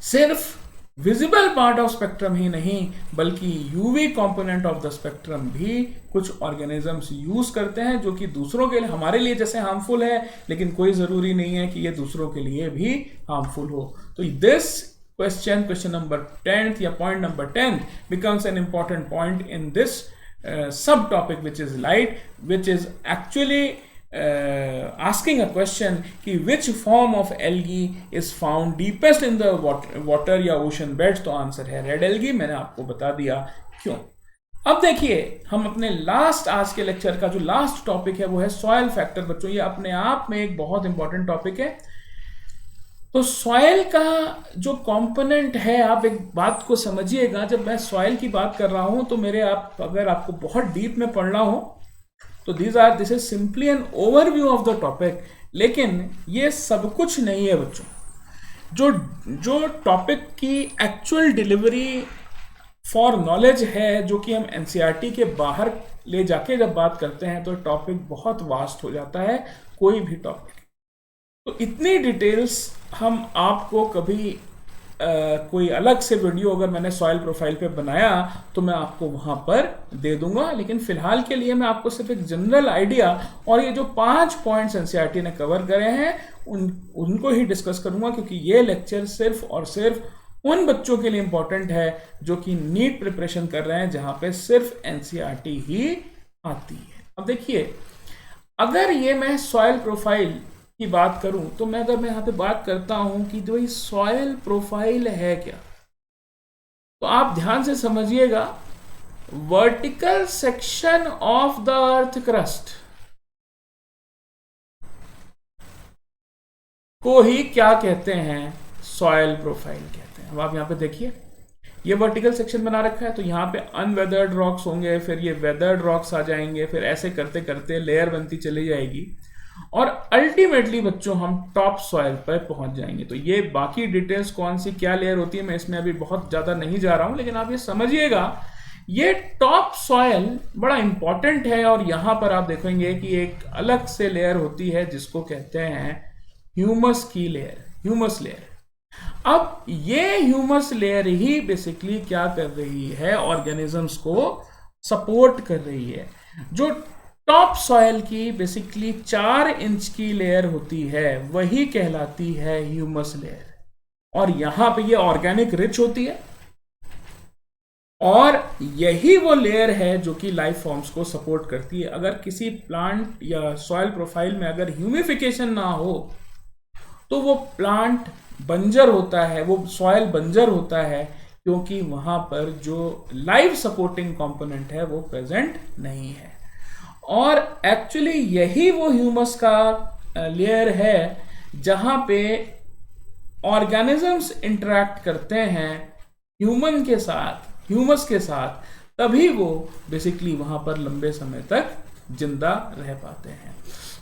सिर्फ विजिबल पार्ट ऑफ स्पेक्ट्रम ही नहीं बल्कि UV component of the spectrum भी कुछ ऑर्गेनिजम्स यूज करते हैं जो कि दूसरों के लिए, हमारे लिए जैसे हार्मफुल है, लेकिन कोई जरूरी नहीं है कि ये दूसरों के लिए भी हार्मफुल हो। तो दिस क्वेश्चन नंबर 10th या point number 10 becomes an important point in this subtopic which is light, which is actually asking a question कि which form of algae is found deepest in the water या ocean beds। तो आंसर है रेड एल्गी। मैंने आपको बता दिया क्यों। अब देखिए हम अपने आज के लेक्चर का जो लास्ट टॉपिक है वो है सॉइल फैक्टर। बच्चों ये अपने आप में एक बहुत इंपॉर्टेंट टॉपिक है। तो सॉइल का जो कंपोनेंट है, आप एक बात को समझिएगा, जब मैं सॉइल की बात कर रहा हूं तो अगर आपको बहुत डीप में पढ़ना हो तो this is simply an overview of the topic. लेकिन ये सब कुछ नहीं है बच्चों। जो टॉपिक की एक्चुअल डिलीवरी फॉर नॉलेज है, जो कि हम एनसीईआरटी के बाहर ले जाके जब बात करते हैं तो टॉपिक बहुत वास्ट हो जाता है, कोई भी टॉपिक। तो इतनी डिटेल्स हम आपको कभी कोई अलग से वीडियो अगर मैंने सॉइल प्रोफाइल पे बनाया तो मैं आपको वहां पर दे दूंगा। लेकिन फिलहाल के लिए मैं आपको सिर्फ एक जनरल आइडिया और ये जो 5 पॉइंट्स एनसीईआरटी ने कवर करे हैं उनको ही डिस्कस करूंगा, क्योंकि ये लेक्चर सिर्फ और सिर्फ उन बच्चों के लिए इंपॉर्टेंट है जो कि नीट प्रिपरेशन कर रहे हैं, जहां पे सिर्फ एनसीईआरटी ही आती है। अब देखिए, अगर ये मैं सॉइल प्रोफाइल की बात करूं तो मैं यहाँ पे बात करता हूं कि जो ये सॉइल प्रोफाइल है क्या, तो आप ध्यान से समझिएगा। Vertical section of the earth crust को ही क्या कहते हैं? सॉइल प्रोफाइल कहते हैं। अब आप यहाँ पे देखिए, ये वर्टिकल सेक्शन बना रखा है, तो यहाँ पे अनवेदर्ड रॉक्स होंगे, फिर ये वेदर्ड रॉक्स आ जाएंगे, फिर ऐसे करते करते लेयर बनती चली जाएगी और अल्टीमेटली बच्चों हम टॉप सॉइल पर पहुंच जाएंगे। तो ये बाकी डिटेल्स कौन सी क्या लेयर होती है मैं इसमें अभी बहुत ज्यादा नहीं जा रहा हूं, लेकिन आप ये समझिएगा ये टॉप सॉइल बड़ा इंपॉर्टेंट है। और यहां पर आप देखेंगे कि एक अलग से लेयर होती है जिसको कहते हैं ह्यूमस की लेयर, ह्यूमस लेयर। अब ये ह्यूमस लेयर ही बेसिकली क्या कर रही है? ऑर्गेनिजम्स को सपोर्ट कर रही है। जो टॉप सॉइल की बेसिकली 4 इंच की लेयर होती है वही कहलाती है ह्यूमस लेयर, और यहां पे ये ऑर्गेनिक रिच होती है और यही वो लेयर है जो कि लाइफ फॉर्म्स को सपोर्ट करती है। अगर किसी प्लांट या सॉइल प्रोफाइल में अगर ह्यूमिफिकेशन ना हो तो वो प्लांट बंजर होता है, वो सॉयल बंजर होता है क्योंकि वहां पर जो लाइफ सपोर्टिंग कंपोनेंट है वो प्रेजेंट नहीं है। और एक्चुअली यही वो ह्यूमस का लेयर है जहां पे ऑर्गेनिजम्स इंटरेक्ट करते हैं ह्यूमस के साथ, तभी वो बेसिकली वहां पर लंबे समय तक जिंदा रह पाते हैं।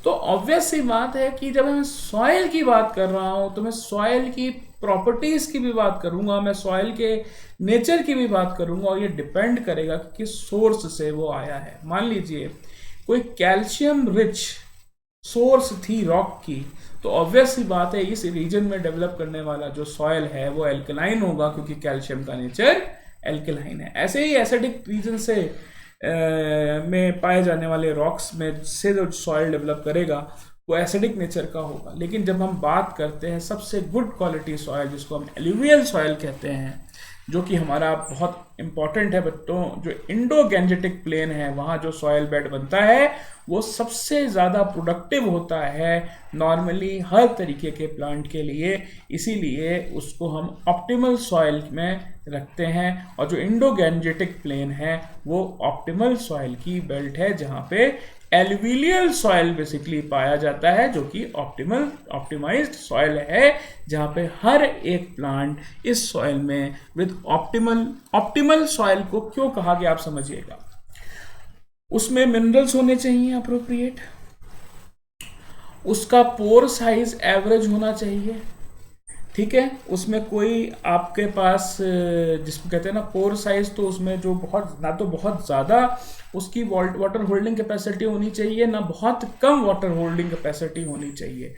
तो ऑब्वियस सी बात है कि जब मैं सॉइल की बात कर रहा हूं तो मैं सॉइल की प्रॉपर्टीज की भी बात करूंगा, मैं सॉइल के नेचर की भी बात करूंगा, और ये डिपेंड करेगा कि किस सोर्स से वो आया है। मान लीजिए कोई कैल्शियम रिच सोर्स थी रॉक की, तो ऑब्वियस सी बात है इस रीजन में डेवलप करने वाला जो सॉयल है वो एल्कलाइन होगा, क्योंकि कैल्शियम का नेचर एल्कलाइन है। ऐसे ही एसिडिक रीजन से में पाए जाने वाले रॉक्स में से जो सॉयल डेवलप करेगा वो एसिडिक नेचर का होगा। लेकिन जब हम बात करते हैं सबसे गुड क्वालिटी सॉयल, जिसको हम एलुवियल सॉयल कहते हैं, जो कि हमारा बहुत इंपॉर्टेंट है बच्चों, जो इंडो गैंजेटिक प्लेन है वहाँ जो सॉयल बेड बनता है वो सबसे ज़्यादा प्रोडक्टिव होता है नॉर्मली हर तरीके के प्लांट के लिए, इसीलिए उसको हम ऑप्टिमल सॉयल में रखते हैं। और जो इंडो गैंजेटिक प्लेन है वो ऑप्टिमल सॉयल की बेल्ट है जहाँ पे एलुवियल सॉयल बेसिकली पाया जाता है, जो कि ऑप्टिमाइज्ड सॉयल है, जहाँ पे हर एक प्लांट इस सॉयल में विद ऑप्टिमल सॉयल को क्यों कहा गया आप समझिएगा। उसमें मिनरल्स होने चाहिए अप्रोप्रिएट, उसका पोर साइज एवरेज होना चाहिए, ठीक है, उसमें कोई आपके पास जिसको कहते हैं ना पोर साइज, तो उसमें जो बहुत ना तो बहुत ज़्यादा उसकी वाटर होल्डिंग कैपेसिटी होनी चाहिए, ना बहुत कम वाटर होल्डिंग कैपेसिटी होनी चाहिए।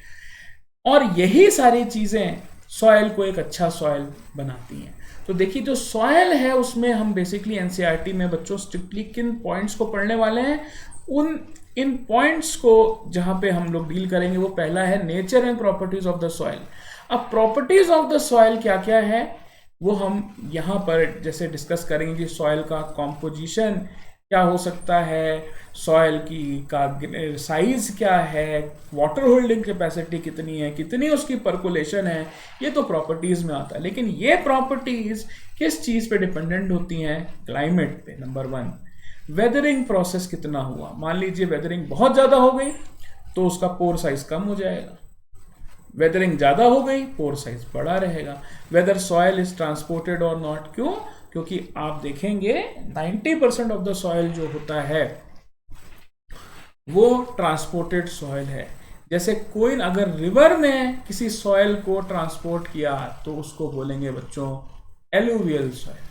और यही सारी चीज़ें सॉयल को एक अच्छा सॉयल बनाती हैं। तो देखिए जो सॉयल है उसमें हम बेसिकली एनसीईआरटी में बच्चों स्ट्रिक्टली किन पॉइंट्स को पढ़ने वाले हैं, इन पॉइंट्स को जहाँ पे हम लोग डील करेंगे वो पहला है nature and properties of the soil. अब प्रॉपर्टीज ऑफ द सॉयल क्या क्या है वो हम यहाँ पर जैसे डिस्कस करेंगे कि सॉयल का कॉम्पोजिशन क्या हो सकता है, सॉयल की का साइज क्या है, वाटर होल्डिंग कैपेसिटी कितनी है, कितनी उसकी पर्कुलेशन है, ये तो प्रॉपर्टीज में आता है। लेकिन ये प्रॉपर्टीज किस चीज़ पे डिपेंडेंट होती हैं, क्लाइमेट पे। नंबर 1 वेदरिंग प्रोसेस कितना हुआ, मान लीजिए वेदरिंग बहुत ज़्यादा हो गई तो उसका पोर साइज कम हो जाएगा, वेदरिंग ज़्यादा हो गई पोर साइज बड़ा रहेगा। वेदर सॉयल इज ट्रांसपोर्टेड और नॉट, क्यों, क्योंकि आप देखेंगे 90% ऑफ द सॉयल जो होता है वो ट्रांसपोर्टेड सॉयल है। जैसे कोई अगर रिवर में किसी सॉयल को ट्रांसपोर्ट किया तो उसको बोलेंगे बच्चों एलुवियल सॉयल।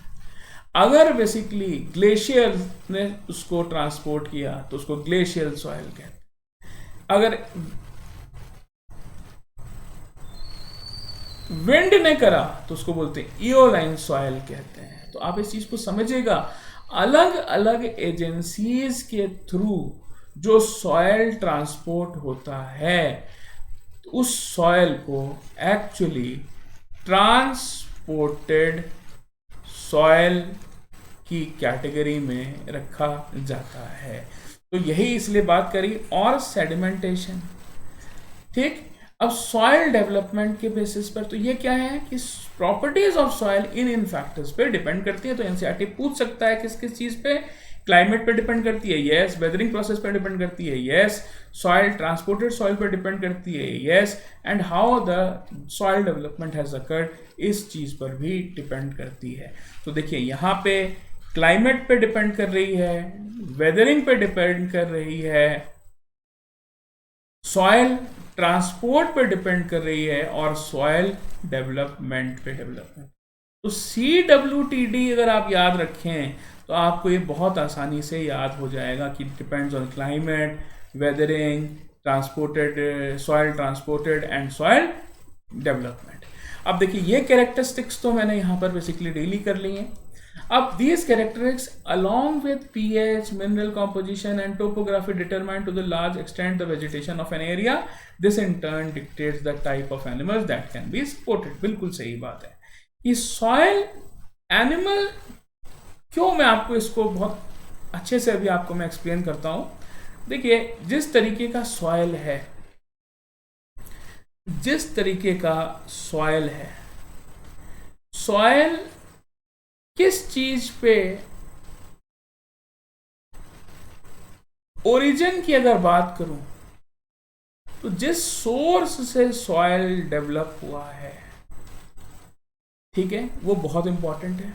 अगर बेसिकली ग्लेशियर ने उसको ट्रांसपोर्ट किया तो उसको ग्लेशियल सॉयल कहते हैं। अगर विंड ने करा तो उसको बोलते हैं इओलाइन सॉयल कहते हैं। तो आप इस चीज को समझिएगा, अलग अलग एजेंसीज के थ्रू जो सॉयल ट्रांसपोर्ट होता है उस सॉयल को एक्चुअली ट्रांसपोर्टेड सॉयल की कैटेगरी में रखा जाता है। तो यही इसलिए बात करी। और सेडिमेंटेशन, ठीक। अब सॉयल डेवलपमेंट के बेसिस पर तो ये क्या है कि properties of soil in factors पे डिपेंड करती है। तो एनसीईआरटी पूछ सकता है किस किस चीज पे, क्लाइमेट पे डिपेंड करती है, यस, वेदरिंग प्रोसेस पे डिपेंड करती है, यस, सॉयल ट्रांसपोर्टेड सॉयल पे डिपेंड करती है, yes, and how the soil development has occurred, इस चीज पर भी डिपेंड करती है। तो देखिए यहाँ पे क्लाइमेट पे डिपेंड कर रही है, वेदरिंग पे डिपेंड कर रही है, सॉयल ट्रांसपोर्ट पे डिपेंड कर रही है, और सॉयल डेवलपमेंट पे डेवलपमेंट। तो CWTD अगर आप याद रखें तो आपको ये बहुत आसानी से याद हो जाएगा कि depends on climate, weathering, transported, soil transported and soil development. अब देखिए ये कैरेक्टरिस्टिक्स तो मैंने यहाँ पर बेसिकली डेली कर ली हैं। अब these characteristics along with pH, mineral composition and topography determine to the large extent the vegetation of an area. This in turn dictates the type of animals that can be supported. बिल्कुल सही बात है कि soil animal, क्यों, मैं आपको इसको बहुत अच्छे से अभी आपको मैं एक्सप्लेन करता हूँ। देखिए जिस तरीके का सॉयल है जिस तरीके का सॉयल है, सॉयल किस चीज पे, ओरिजिन की अगर बात करूं तो जिस सोर्स से सॉयल डेवलप हुआ है, ठीक है, वो बहुत इंपॉर्टेंट है।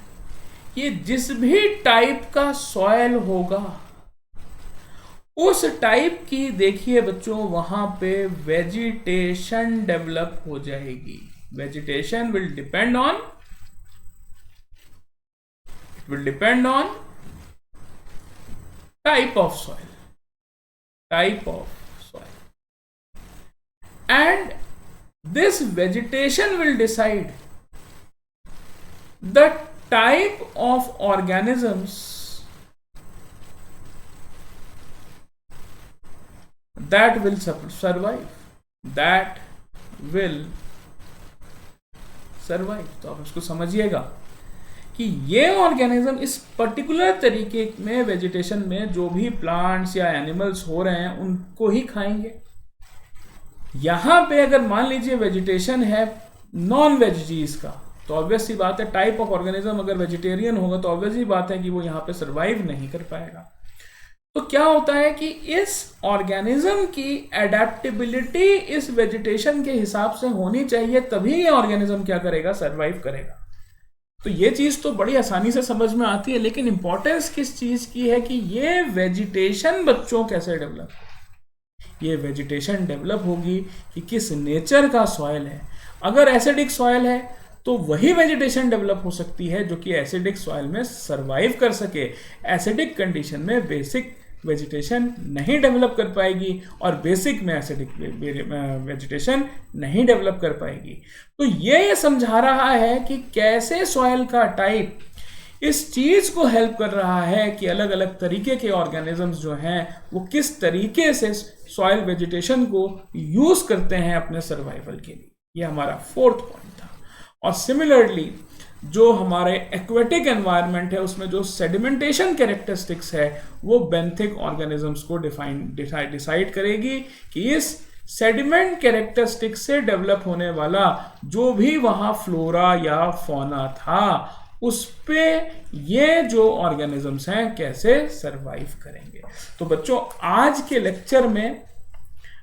ये जिस भी टाइप का सॉयल होगा उस टाइप की, देखिए बच्चों, वहां पे वेजिटेशन डेवलप हो जाएगी। Vegetation will depend on, type of soil, and this vegetation will decide the type of organisms that will survive, तो आप इसको समझिएगा कि ये ऑर्गेनिज्म इस पर्टिकुलर तरीके में वेजिटेशन में जो भी प्लांट्स या एनिमल्स हो रहे हैं उनको ही खाएंगे। यहां पे अगर मान लीजिए वेजिटेशन है नॉन वेजिटीज का, तो ऑब्वियस सी बात है, टाइप ऑफ ऑर्गेनिज्म अगर वेजिटेरियन होगा तो ऑब्वियस ही बात है कि वो यहाँ पे सर्वाइव नहीं कर पाएगा। तो क्या होता है कि इस ऑर्गेनिज्म की एडेप्टेबिलिटी इस वेजिटेशन के हिसाब से होनी चाहिए, तभी ये ऑर्गेनिज्म क्या करेगा, सर्वाइव करेगा। तो ये चीज तो बड़ी आसानी से समझ में आती है, लेकिन इंपॉर्टेंस किस चीज की है कि ये वेजिटेशन बच्चों कैसे डेवलप, ये वेजिटेशन डेवलप होगी कि किस नेचर का सॉइल है। अगर एसिडिक सॉइल है तो वही वेजिटेशन डेवलप हो सकती है जो कि एसिडिक सॉइल में सरवाइव कर सके। एसिडिक कंडीशन में बेसिक वेजिटेशन नहीं डेवलप कर पाएगी और बेसिक में एसिडिक वेजिटेशन नहीं डेवलप कर पाएगी। तो ये समझा रहा है कि कैसे सॉइल का टाइप इस चीज को हेल्प कर रहा है कि अलग अलग तरीके के ऑर्गेनिजम्स जो हैं वो किस तरीके से सॉइल वेजिटेशन को यूज करते हैं अपने सर्वाइवल के लिए। ये हमारा फोर्थ पॉइंट था। और सिमिलरली जो हमारे एक्वेटिक एनवायरनमेंट है उसमें जो सेडिमेंटेशन कैरेक्टरिस्टिक्स है वो बेंथिक ऑर्गेनिजम्स को डिसाइड करेगी कि इस सेडिमेंट कैरेक्टरिस्टिक्स से डेवलप होने वाला जो भी वहां फ्लोरा या फौना था उस पे ये जो ऑर्गेनिजम्स हैं कैसे सरवाइव करेंगे। तो बच्चों आज के लेक्चर में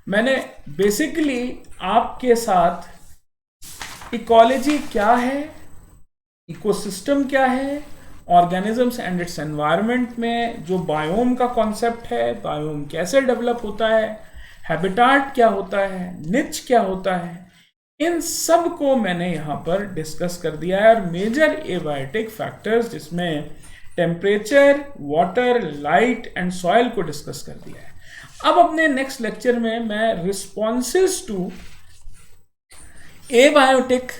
मैंने बेसिकली आपके साथ इकोलॉजी क्या है, इकोसिस्टम क्या है, ऑर्गेनिजम्स एंड इट्स एनवायरनमेंट में जो बायोम का कॉन्सेप्ट है, बायोम कैसे डेवलप होता है, हैबिटाट क्या होता है, निच क्या होता है, इन सब को मैंने यहाँ पर डिस्कस कर दिया है। और मेजर एबायोटिक फैक्टर्स जिसमें temperature, water, light and soil को डिस्कस कर दिया है। अब अपने नेक्स्ट लेक्चर में मैं रिस्पॉन्सेस टू एबायोटिक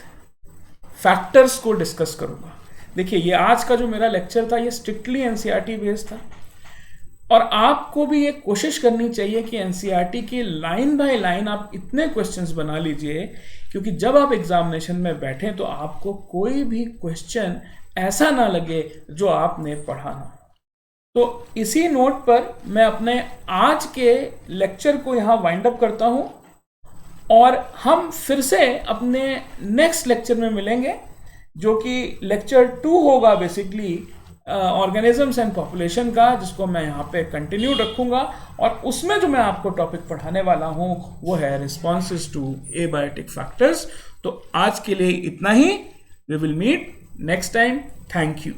फैक्टर्स को डिस्कस करूंगा। देखिए ये आज का जो मेरा लेक्चर था ये स्ट्रिक्टली एनसीईआरटी बेस्ड था और आपको भी ये कोशिश करनी चाहिए कि एनसीईआरटी की लाइन बाय लाइन आप इतने क्वेश्चंस बना लीजिए क्योंकि जब आप एग्जामिनेशन में बैठे तो आपको कोई भी क्वेश्चन ऐसा ना लगे जो आपने पढ़ा ना। तो इसी नोट पर मैं अपने आज के लेक्चर को यहाँ वाइंड अप करता हूँ और हम फिर से अपने नेक्स्ट लेक्चर में मिलेंगे जो कि लेक्चर 2 होगा बेसिकली ऑर्गेनिजम्स एंड पॉपुलेशन का, जिसको मैं यहाँ पे कंटिन्यू रखूंगा और उसमें जो मैं आपको टॉपिक पढ़ाने वाला हूँ वो है रिस्पॉन्सेस टू एबायोटिक फैक्टर्स। तो आज के लिए इतना ही, we will meet next time. Thank you.